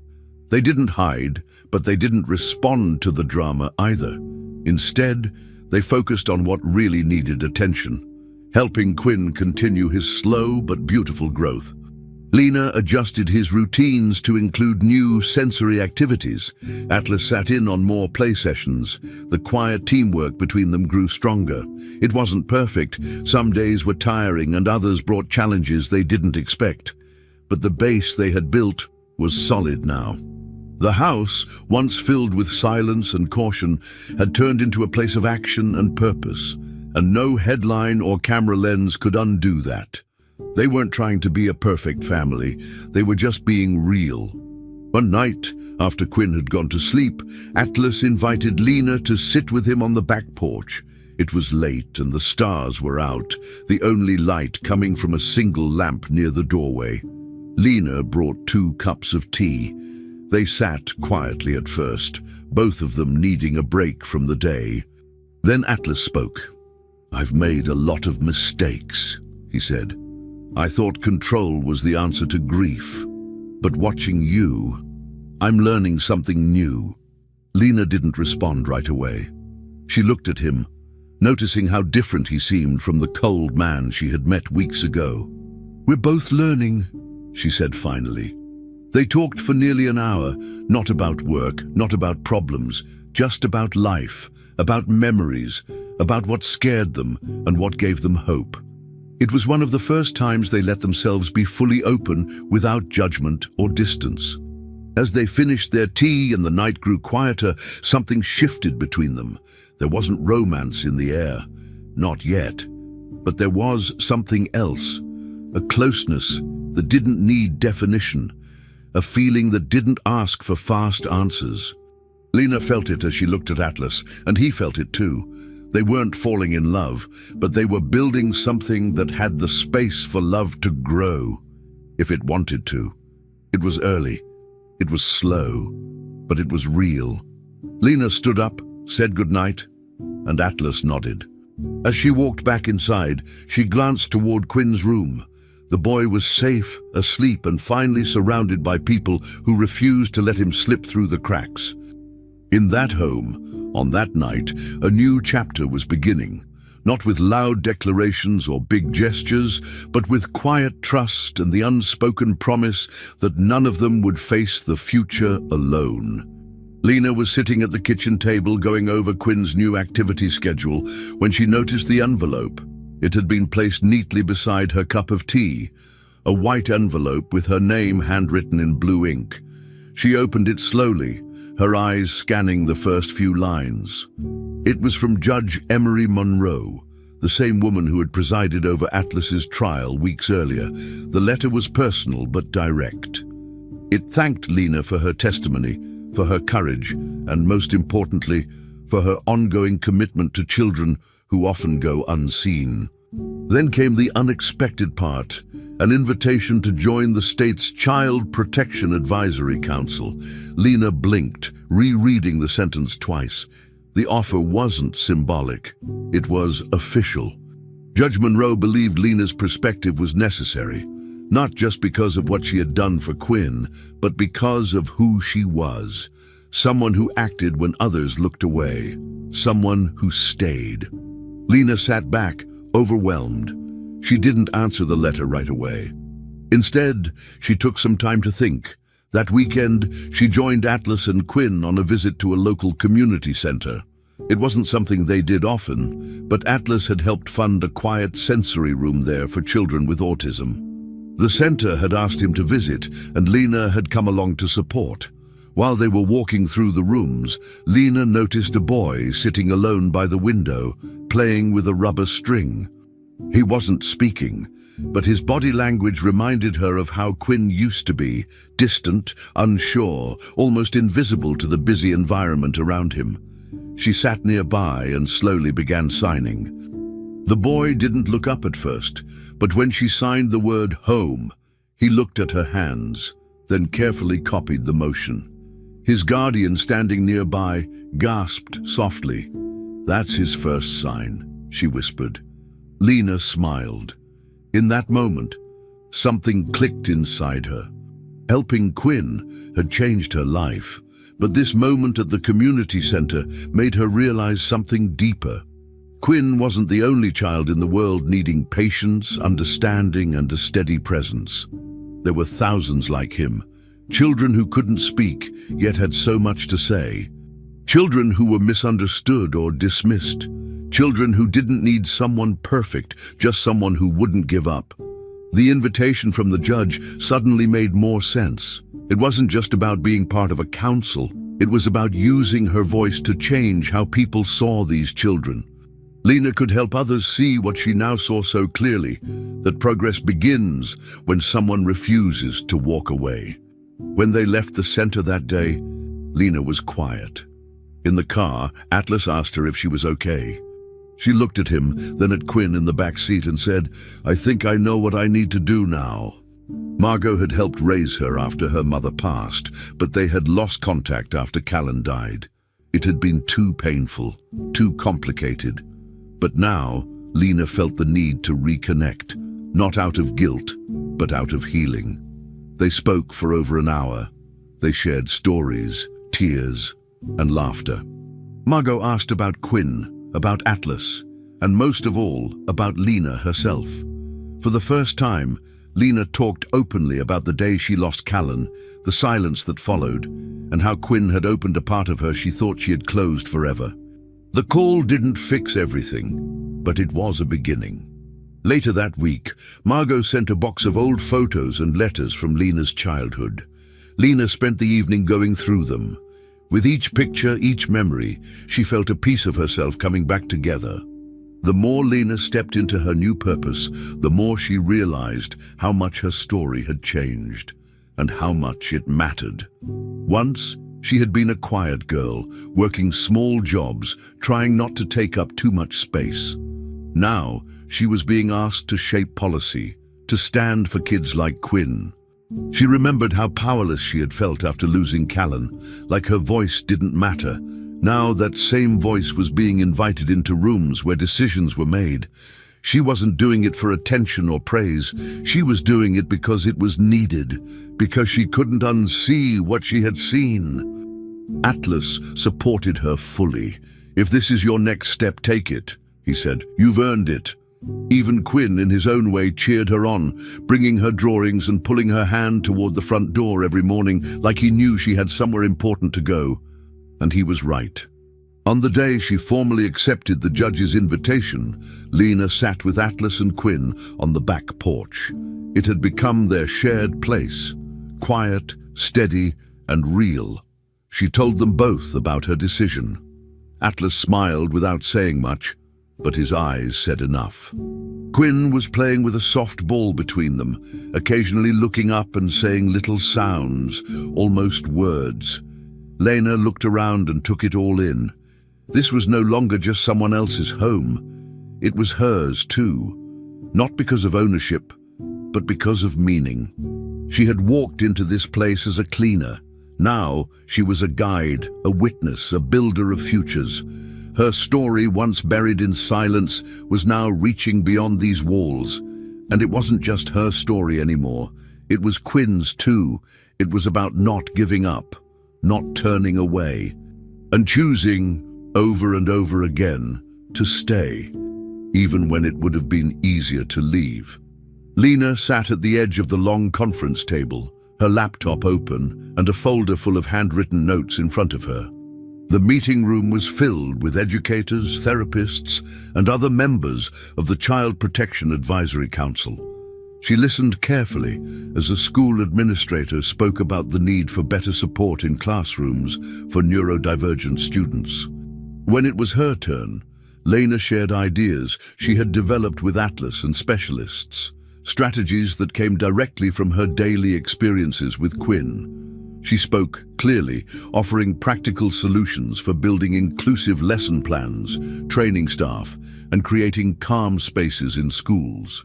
They didn't hide, but they didn't respond to the drama either. Instead, they focused on what really needed attention, helping Quinn continue his slow but beautiful growth. Lena adjusted his routines to include new sensory activities. Atlas sat in on more play sessions. The quiet teamwork between them grew stronger. It wasn't perfect. Some days were tiring and others brought challenges they didn't expect. But the base they had built was solid now. The house, once filled with silence and caution, had turned into a place of action and purpose, and no headline or camera lens could undo that. They weren't trying to be a perfect family, they were just being real. One night, after Quinn had gone to sleep, Atlas invited Lena to sit with him on the back porch. It was late and the stars were out, the only light coming from a single lamp near the doorway. Lena brought 2 cups of tea. They sat quietly at first, both of them needing a break from the day. Then Atlas spoke. "I've made a lot of mistakes," he said. "I thought control was the answer to grief. But watching you, I'm learning something new." Lena didn't respond right away. She looked at him, noticing how different he seemed from the cold man she had met weeks ago. "We're both learning," she said finally. They talked for nearly an hour, not about work, not about problems, just about life, about memories, about what scared them and what gave them hope. It was one of the first times they let themselves be fully open without judgment or distance. As they finished their tea and the night grew quieter, something shifted between them. There wasn't romance in the air, not yet, but there was something else, a closeness that didn't need definition, a feeling that didn't ask for fast answers. Lena felt it as she looked at Atlas, and he felt it too. They weren't falling in love, but they were building something that had the space for love to grow, if it wanted to. It was early, it was slow, but it was real. Lena stood up, said goodnight, and Atlas nodded. As she walked back inside, she glanced toward Quinn's room. The boy was safe, asleep, and finally surrounded by people who refused to let him slip through the cracks. In that home, on that night, a new chapter was beginning, not with loud declarations or big gestures, but with quiet trust and the unspoken promise that none of them would face the future alone. Lena was sitting at the kitchen table going over Quinn's new activity schedule when she noticed the envelope. It had been placed neatly beside her cup of tea, a white envelope with her name handwritten in blue ink. She opened it slowly, her eyes scanning the first few lines. It was from Judge Emery Monroe, the same woman who had presided over Atlas's trial weeks earlier. The letter was personal but direct. It thanked Lena for her testimony, for her courage, and most importantly, for her ongoing commitment to children who often go unseen. Then came the unexpected part, an invitation to join the state's Child Protection Advisory Council. Lena blinked, rereading the sentence twice. The offer wasn't symbolic, it was official. Judge Monroe believed Lena's perspective was necessary, not just because of what she had done for Quinn, but because of who she was. Someone who acted when others looked away, someone who stayed. Lena sat back, overwhelmed. She didn't answer the letter right away. Instead, she took some time to think. That weekend, she joined Atlas and Quinn on a visit to a local community center. It wasn't something they did often, but Atlas had helped fund a quiet sensory room there for children with autism. The center had asked him to visit, and Lena had come along to support. While they were walking through the rooms, Lena noticed a boy sitting alone by the window, playing with a rubber string. He wasn't speaking, but his body language reminded her of how Quinn used to be, distant, unsure, almost invisible to the busy environment around him. She sat nearby and slowly began signing. The boy didn't look up at first, but when she signed the word home, he looked at her hands, then carefully copied the motion. His guardian standing nearby gasped softly. "That's his first sign," she whispered. Lena smiled. In that moment, something clicked inside her. Helping Quinn had changed her life, but this moment at the community center made her realize something deeper. Quinn wasn't the only child in the world needing patience, understanding, and a steady presence. There were thousands like him, children who couldn't speak, yet had so much to say. Children who were misunderstood or dismissed. Children who didn't need someone perfect, just someone who wouldn't give up. The invitation from the judge suddenly made more sense. It wasn't just about being part of a council. It was about using her voice to change how people saw these children. Lena could help others see what she now saw so clearly, that progress begins when someone refuses to walk away. When they left the center that day, Lena was quiet. In the car, Atlas asked her if she was okay. She looked at him, then at Quinn in the back seat and said, "I think I know what I need to do now." Margot had helped raise her after her mother passed, but they had lost contact after Callan died. It had been too painful, too complicated. But now, Lena felt the need to reconnect, not out of guilt, but out of healing. They spoke for over an hour. They shared stories, tears, and laughter. Margot asked about Quinn, about Atlas, and most of all, about Lena herself. For the first time, Lena talked openly about the day she lost Callan, the silence that followed, and how Quinn had opened a part of her she thought she had closed forever. The call didn't fix everything, but it was a beginning. Later that week, Margot sent a box of old photos and letters from Lena's childhood. Lena spent the evening going through them. With each picture, each memory, she felt a piece of herself coming back together. The more Lena stepped into her new purpose, the more she realized how much her story had changed, and how much it mattered. Once, she had been a quiet girl, working small jobs, trying not to take up too much space. Now, she was being asked to shape policy, to stand for kids like Quinn. She remembered how powerless she had felt after losing Callan, like her voice didn't matter. Now that same voice was being invited into rooms where decisions were made. She wasn't doing it for attention or praise. She was doing it because it was needed, because she couldn't unsee what she had seen. Atlas supported her fully. "If this is your next step, take it," he said. "You've earned it." Even Quinn, in his own way, cheered her on, bringing her drawings and pulling her hand toward the front door every morning, like he knew she had somewhere important to go. And he was right. On the day she formally accepted the judge's invitation, Lena sat with Atlas and Quinn on the back porch. It had become their shared place, quiet, steady, and real. She told them both about her decision. Atlas smiled without saying much, but his eyes said enough. Quinn was playing with a soft ball between them, occasionally looking up and saying little sounds, almost words. Lena looked around and took it all in. This was no longer just someone else's home. It was hers too, not because of ownership, but because of meaning. She had walked into this place as a cleaner. Now she was a guide, a witness, a builder of futures. Her story, once buried in silence, was now reaching beyond these walls. And it wasn't just her story anymore. It was Quinn's too. It was about not giving up, not turning away, and choosing, over and over again, to stay, even when it would have been easier to leave. Lena sat at the edge of the long conference table, her laptop open and a folder full of handwritten notes in front of her. The meeting room was filled with educators, therapists, and other members of the Child Protection Advisory Council. She listened carefully as a school administrator spoke about the need for better support in classrooms for neurodivergent students. When it was her turn, Lena shared ideas she had developed with Atlas and specialists, strategies that came directly from her daily experiences with Quinn. She spoke clearly, offering practical solutions for building inclusive lesson plans, training staff, and creating calm spaces in schools.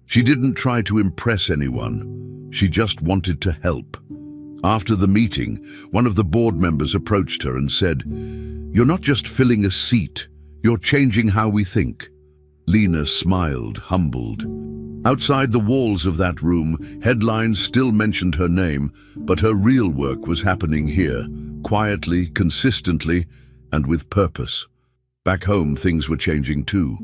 She didn't try to impress anyone. She just wanted to help. After the meeting, one of the board members approached her and said, "You're not just filling a seat, you're changing how we think." Lena smiled, humbled. Outside the walls of that room, headlines still mentioned her name, but her real work was happening here, quietly, consistently, and with purpose. Back home, things were changing too.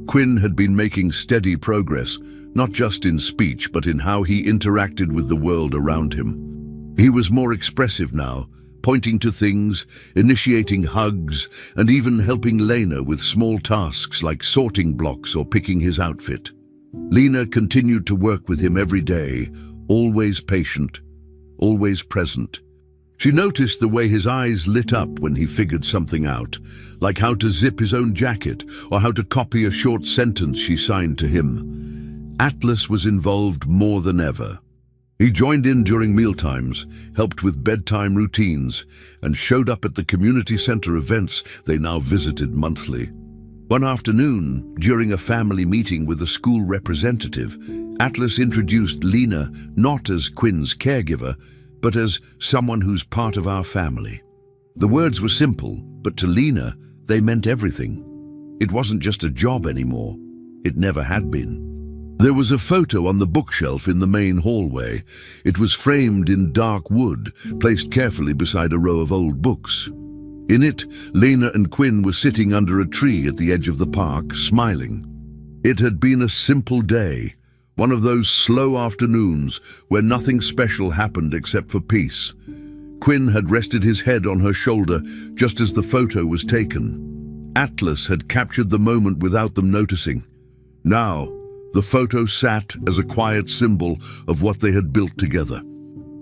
Quinn had been making steady progress, not just in speech, but in how he interacted with the world around him. He was more expressive now, pointing to things, initiating hugs, and even helping Lena with small tasks like sorting blocks or picking his outfit. Lena continued to work with him every day, always patient, always present. She noticed the way his eyes lit up when he figured something out, like how to zip his own jacket or how to copy a short sentence she signed to him. Atlas was involved more than ever. He joined in during mealtimes, helped with bedtime routines, and showed up at the community center events they now visited monthly. One afternoon, during a family meeting with a school representative, Atlas introduced Lena not as Quinn's caregiver, but as someone who's part of our family. The words were simple, but to Lena, they meant everything. It wasn't just a job anymore. It never had been. There was a photo on the bookshelf in the main hallway. It was framed in dark wood, placed carefully beside a row of old books. In it, Lena and Quinn were sitting under a tree at the edge of the park, smiling. It had been a simple day, one of those slow afternoons where nothing special happened except for peace. Quinn had rested his head on her shoulder just as the photo was taken. Atlas had captured the moment without them noticing. Now, the photo sat as a quiet symbol of what they had built together.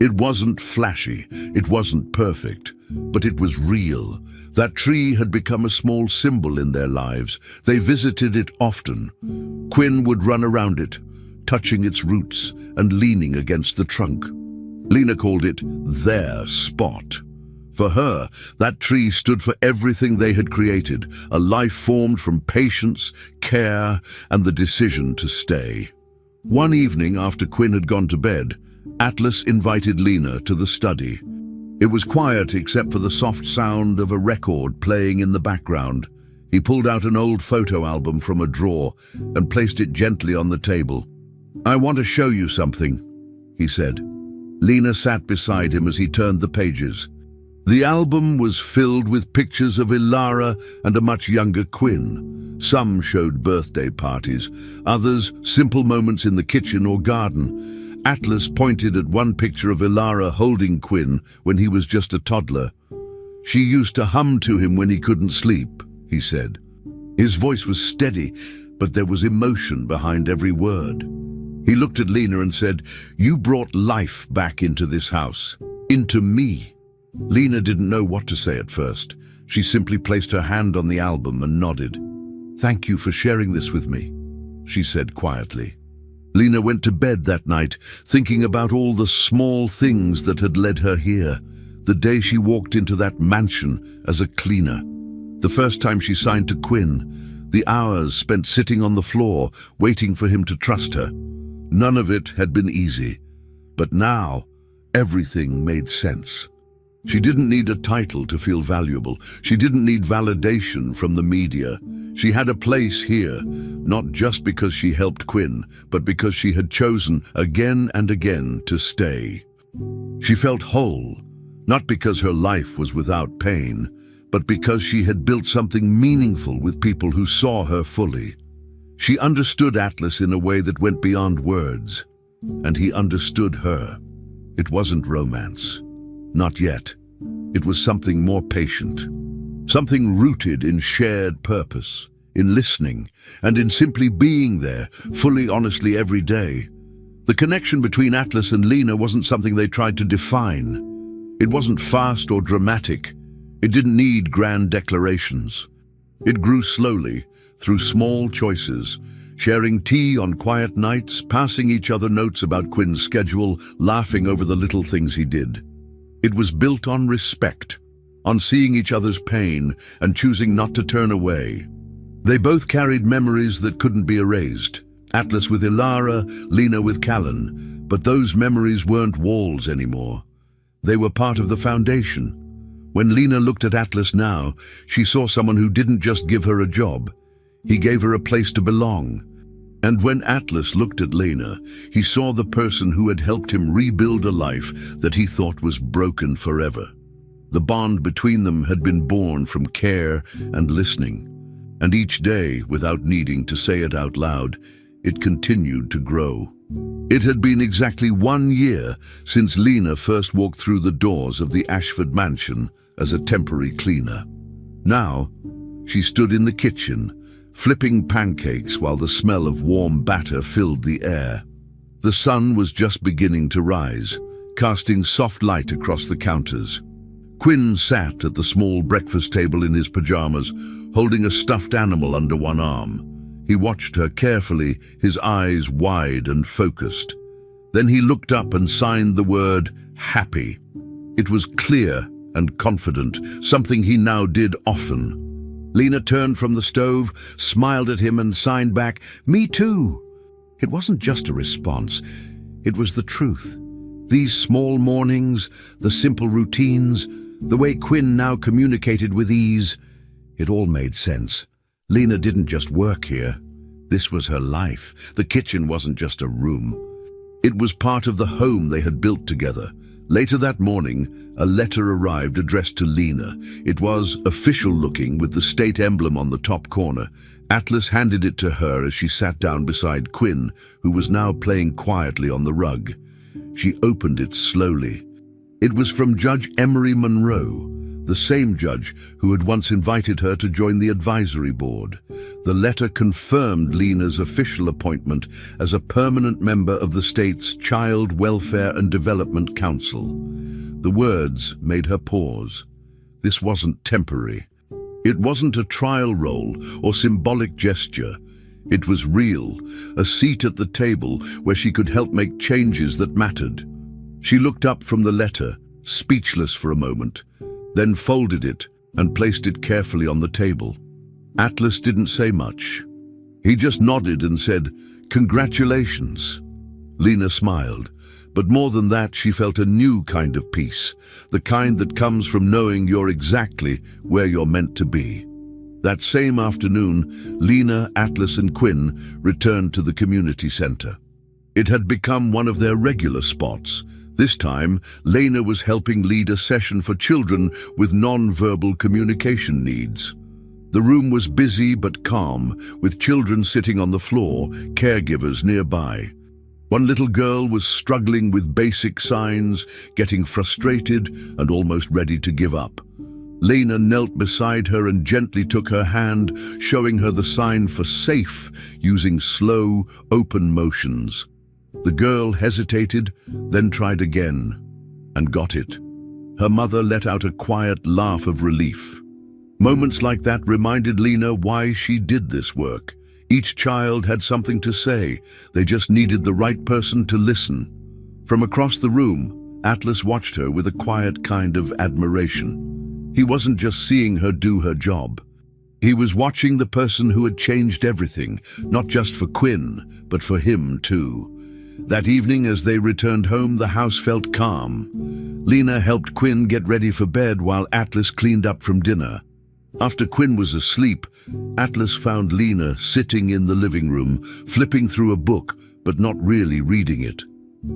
It wasn't flashy, it wasn't perfect, but it was real. That tree had become a small symbol in their lives. They visited it often. Quinn would run around it, touching its roots and leaning against the trunk. Lena called it their spot. For her, that tree stood for everything they had created, a life formed from patience, care, and the decision to stay. One evening after Quinn had gone to bed, Atlas invited Lena to the study. It was quiet except for the soft sound of a record playing in the background. He pulled out an old photo album from a drawer and placed it gently on the table. "I want to show you something," he said. Lena sat beside him as he turned the pages. The album was filled with pictures of Ilara and a much younger Quinn. Some showed birthday parties, others simple moments in the kitchen or garden. Atlas pointed at one picture of Ilara holding Quinn when he was just a toddler. "She used to hum to him when he couldn't sleep," he said. His voice was steady, but there was emotion behind every word. He looked at Lena and said, "You brought life back into this house, into me." Lena didn't know what to say at first. She simply placed her hand on the album and nodded. "Thank you for sharing this with me," she said quietly. Lena went to bed that night, thinking about all the small things that had led her here. The day she walked into that mansion as a cleaner. The first time she signed to Quinn. The hours spent sitting on the floor, waiting for him to trust her. None of it had been easy. But now, everything made sense. She didn't need a title to feel valuable. She didn't need validation from the media. She had a place here, not just because she helped Quinn, but because she had chosen again and again to stay. She felt whole, not because her life was without pain, but because she had built something meaningful with people who saw her fully. She understood Atlas in a way that went beyond words, and he understood her. It wasn't romance. Not yet. It was something more patient. Something rooted in shared purpose, in listening, and in simply being there, fully honestly every day. The connection between Atlas and Lena wasn't something they tried to define. It wasn't fast or dramatic. It didn't need grand declarations. It grew slowly, through small choices, sharing tea on quiet nights, passing each other notes about Quinn's schedule, laughing over the little things he did. It was built on respect, on seeing each other's pain and choosing not to turn away. They both carried memories that couldn't be erased. Atlas with Ilara, Lena with Callan. But those memories weren't walls anymore. They were part of the foundation. When Lena looked at Atlas now, she saw someone who didn't just give her a job. He gave her a place to belong. And when Atlas looked at Lena, he saw the person who had helped him rebuild a life that he thought was broken forever. The bond between them had been born from care and listening, And each day, without needing to say it out loud, it continued to grow. It had been exactly 1 year since Lena first walked through the doors of the Ashford mansion as a temporary cleaner. Now, she stood in the kitchen, flipping pancakes while the smell of warm batter filled the air. The sun was just beginning to rise, casting soft light across the counters. Quinn sat at the small breakfast table in his pajamas, holding a stuffed animal under one arm. He watched her carefully, his eyes wide and focused. Then he looked up and signed the word happy. It was clear and confident, something he now did often. Lena turned from the stove, smiled at him and signed back, "Me too." It wasn't just a response, it was the truth. These small mornings, the simple routines, the way Quinn now communicated with ease, it all made sense. Lena didn't just work here. This was her life. The kitchen wasn't just a room. It was part of the home they had built together. Later that morning, a letter arrived addressed to Lena. It was official-looking with the state emblem on the top corner. Atlas handed it to her as she sat down beside Quinn, who was now playing quietly on the rug. She opened it slowly. It was from Judge Emery Monroe, the same judge who had once invited her to join the advisory board. The letter confirmed Lena's official appointment as a permanent member of the state's Child Welfare and Development Council. The words made her pause. This wasn't temporary. It wasn't a trial role or symbolic gesture. It was real, a seat at the table where she could help make changes that mattered. She looked up from the letter, speechless for a moment, then folded it and placed it carefully on the table. Atlas didn't say much. He just nodded and said, "Congratulations." Lena smiled, but more than that, she felt a new kind of peace, the kind that comes from knowing you're exactly where you're meant to be. That same afternoon, Lena, Atlas and Quinn returned to the community center. It had become one of their regular spots. This time, Lena was helping lead a session for children with non-verbal communication needs. The room was busy but calm, with children sitting on the floor, caregivers nearby. One little girl was struggling with basic signs, getting frustrated and almost ready to give up. Lena knelt beside her and gently took her hand, showing her the sign for safe, using slow, open motions. The girl hesitated, then tried again, and got it. Her mother let out a quiet laugh of relief. Moments like that reminded Lena why she did this work. Each child had something to say. They just needed the right person to listen. From across the room, Atlas watched her with a quiet kind of admiration. He wasn't just seeing her do her job. He was watching the person who had changed everything, not just for Quinn, but for him too. That evening, as they returned home, the house felt calm. Lena helped Quinn get ready for bed while Atlas cleaned up from dinner. After Quinn was asleep, Atlas found Lena sitting in the living room, flipping through a book, but not really reading it.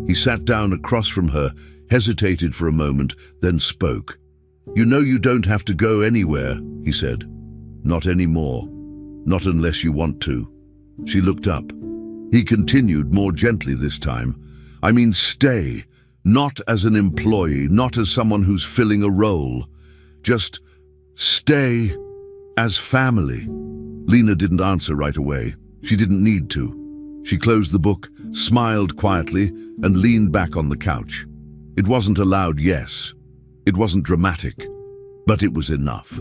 He sat down across from her, hesitated for a moment, then spoke. "You know you don't have to go anywhere," he said. "Not anymore. Not unless you want to." She looked up. He continued, more gently this time. "I mean stay, not as an employee, not as someone who's filling a role. Just stay as family." Lena didn't answer right away. She didn't need to. She closed the book, smiled quietly, and leaned back on the couch. It wasn't a loud yes. It wasn't dramatic, but it was enough.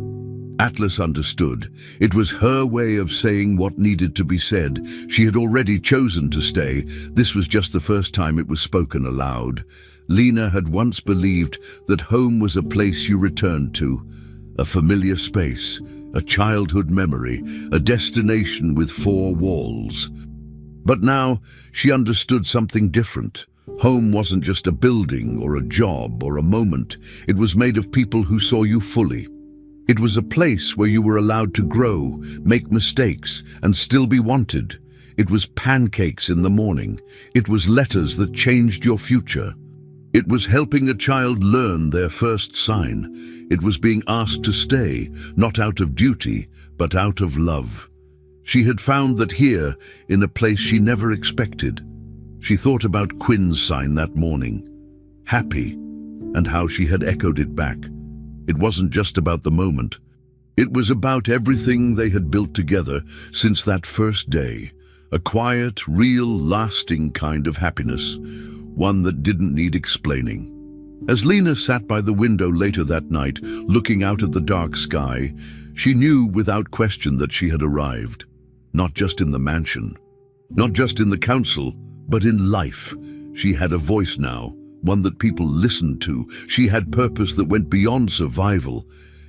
Atlas understood. It was her way of saying what needed to be said. She had already chosen to stay. This was just the first time it was spoken aloud. Lena had once believed that home was a place you returned to, a familiar space, a childhood memory, a destination with four walls. But now she understood something different. Home wasn't just a building or a job or a moment. It was made of people who saw you fully. It was a place where you were allowed to grow, make mistakes, and still be wanted. It was pancakes in the morning. It was letters that changed your future. It was helping a child learn their first sign. It was being asked to stay, not out of duty, but out of love. She had found that here, in a place she never expected. She thought about Quinn's sign that morning, happy, and how she had echoed it back. It wasn't just about the moment. It was about everything they had built together since that first day. A quiet, real, lasting kind of happiness, one that didn't need explaining. As Lena sat by the window later that night, looking out at the dark sky, she knew without question that she had arrived. Not just in the mansion, not just in the council, but in life. She had a voice now, one that people listened to. She had purpose that went beyond survival,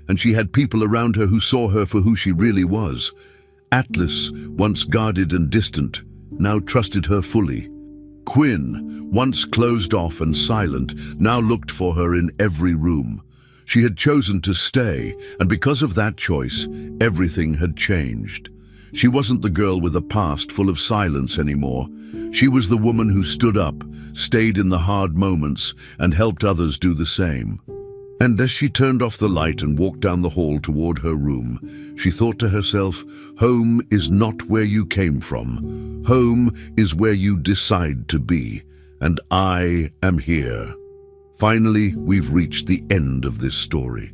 and she had people around her who saw her for who she really was. Atlas, once guarded and distant, now trusted her fully. Quinn, once closed off and silent, now looked for her in every room. She had chosen to stay, and because of that choice, everything had changed. She wasn't the girl with a past full of silence anymore. She was the woman who stood up, stayed in the hard moments, and helped others do the same. And as she turned off the light and walked down the hall toward her room, she thought to herself, home is not where you came from. Home is where you decide to be, and I am here. Finally, we've reached the end of this story.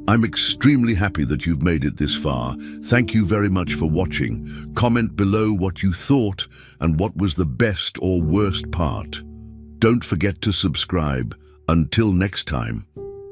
I'm extremely happy that you've made it this far. Thank you very much for watching. Comment below what you thought and what was the best or worst part. Don't forget to subscribe. Until next time.